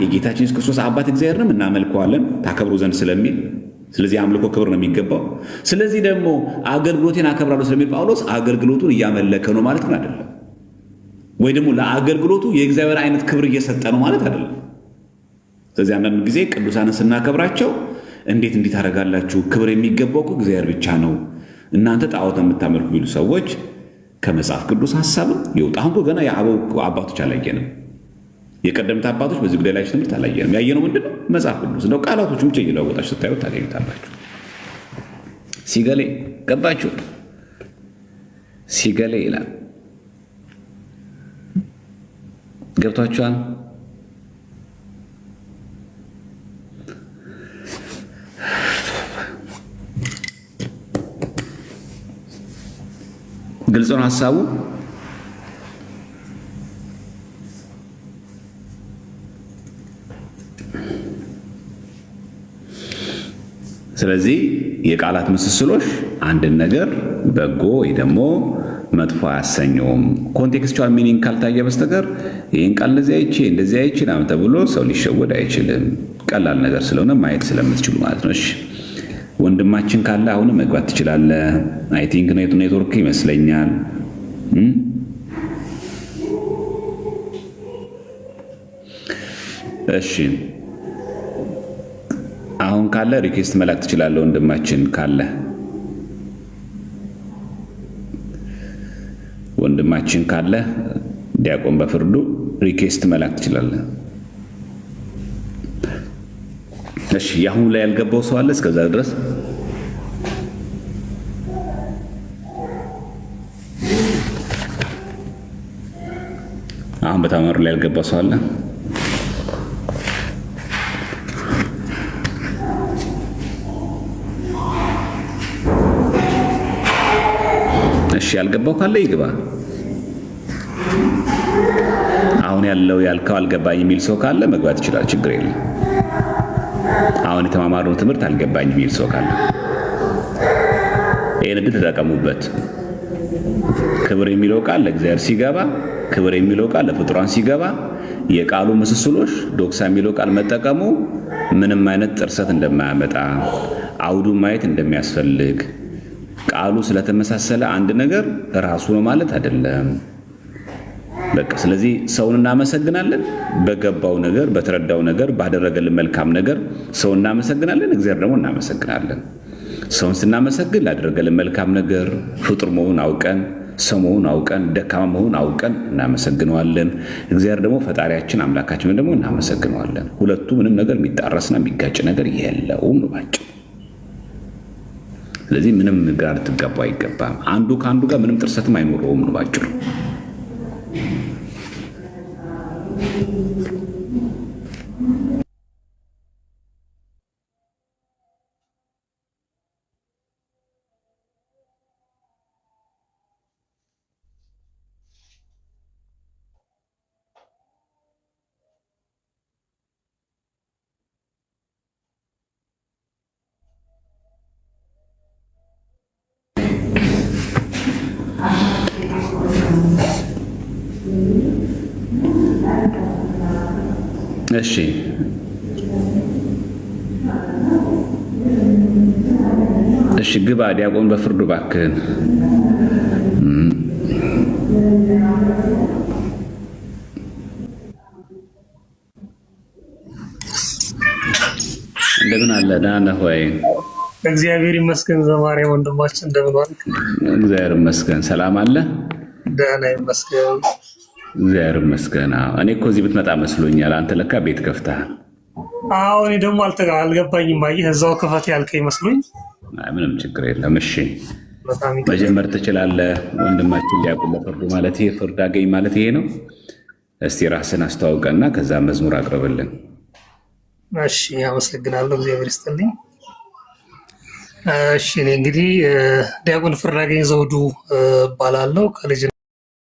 Speaker 1: የጌታችን ኢየሱስ ክርስቶስ አባት እግዚአብሔርንም እናመልከዋለን ታከብሩ ዘንድ ስለሚል ስለዚህ አምልኮ ክብር ነው የሚገባው። ስለዚህ ደግሞ አገልግሎቴን አከብራለሁ ስለሚል ጳውሎስ አገልግሎቱን እያመለከ ነው ማለት ግን አይደለም። ወይ ደግሞ ለአገልግሎቱ የእግዚአብሔር አይነት ክብር እየሰጠ ነው ማለት አይደለም። ስለዚህ አንዳንድ ጊዜ ቅዱሳንን ስናከብራቸው እንዴት እንዲህ ታደርጋላችሁ? ክብር የሚገባው እኮ እግዚአብሔር ብቻ ነው፣ እናንተ ጣዖት የምታመልኩ የሚሉ ሰዎች ከመጽሐፍ ቅዱስ ሐሳብም ይወጣ። አሁን ገና የአበው አባቶች አላየንም፣ የቀደምት አባቶች በዚህ ጉዳይ ላይ ትምህርት አላየንም። ያየነው ምንድን ነው? መጽሐፍ ቅዱስ ነው። ቃላቶቹን ብቻ እየለወጣችሁ ስታዩት ታገኙታላችሁ። ሲገሌ ገባችሁ? ሲገሌ ይላል። ገብቷችኋል? ግልጽ ነው ሐሳቡ። ስለዚህ የቃላት ምስስሎች አንድን ነገር በጎ ወይ ደግሞ መጥፎ አያሰኘውም። ኮንቴክስቹዋል ሚኒንግ ካልታየ በስተቀር ይህን ቃል እንደዚህ አይቼ ምናምን ተብሎ ሰው ሊሸወድ አይችልም። ቀላል ነገር ስለሆነ ማየት ስለምትችሉ ማለት ነው። እሺ ወንድማችን ካለ አሁን መግባት ትችላለህ። አይ ቲንክ ኔትወርክ ይመስለኛል። እሺ አሁን ካለ ሪኩዌስት መላክ ትችላለህ። ወንድማችን ካለ ዲያቆን በፍርዱ ሪኩዌስት መላክ ትችላለህ። እሺ ያሁን ላይ ያልገባው ሰው አለ? እስከዛ ድረስ አሁን በተማሩ ላይ ያልገባው ሰው አለ? እሺ ያልገባው ካለ ይግባ። አሁን ያልከው አልገባኝ የሚል ሰው ካለ መግባት ይችላል፣ ችግር የለም። አሁን የተማማረው ትምህርት አልገባኝ የሚል ሰው ካለ ይሄን እድል ተጠቀሙበት። ክብር የሚለው ቃል ለእግዚአብሔር ሲገባ፣ ክብር የሚለው ቃል ለፍጡራን ሲገባ የቃሉ ምስስሎች ዶክሳ የሚለው ቃል መጠቀሙ ምንም አይነት ጥርሰት እንደማያመጣ አውዱን ማየት እንደሚያስፈልግ ቃሉ ስለተመሳሰለ አንድ ነገር ራሱ ነው ማለት አይደለም። በቃ ስለዚህ ሰውን እናመሰግናለን በገባው ነገር በተረዳው ነገር ባደረገልን መልካም ነገር ሰውን እናመሰግናለን፣ እግዚአብሔር ደግሞ እናመሰግናለን። ሰውን ስናመሰግን ላደረገልን መልካም ነገር ፍጡር መሆኑን አውቀን ሰው መሆኑን አውቀን ደካማ መሆኑን አውቀን እናመሰግነዋለን። እግዚአብሔር ደግሞ ፈጣሪያችን አምላካችን ደግሞ እናመሰግነዋለን። ሁለቱ ምንም ነገር የሚጣረስና የሚጋጭ ነገር የለውም ነው ባጭሩ። ስለዚህ ምንም ጋር ትጋባ አይገባም። አንዱ ከአንዱ ጋር ምንም ጥርሰትም አይኖረውም ነው ባጭሩ። እሺ እሺ ግባ ዲያቆን በፍርዱ ባክህን። እንደምን አለ? ደህና ነህ ወይ?
Speaker 2: እግዚአብሔር ይመስገን። ዘማሪያ ወንድማችን እንደምን ዋልክ?
Speaker 1: እግዚአብሔር ይመስገን። ሰላም አለ?
Speaker 2: ደህና ይመስገን።
Speaker 1: እግዚአብሔር ይመስገን። እኔ እኮ እዚህ ብትመጣ መስሎኛል። አንተ ለካ ቤት ከፍተሃል።
Speaker 2: አዎ እኔ ደግሞ አልገባኝም። አየህ እዛው ክፈት ያልከኝ መስሎኝ።
Speaker 1: ምንም ችግር የለም። እሺ መጀመር ትችላለህ። ወንድማችን ዲያቆን በፍርዱ ማለት ይሄ ፍርድ አገኝ ማለት ይሄ ነው። እስቲ ራስን አስተዋውቀና ከዛ መዝሙር አቅርብልን።
Speaker 2: እሺ አመሰግናለሁ። እግዚአብሔር ይስጥልኝ። እሺ እኔ እንግዲህ ዲያቆን ፍርዳገኝ ዘውዱ እባላለሁ ከልጅ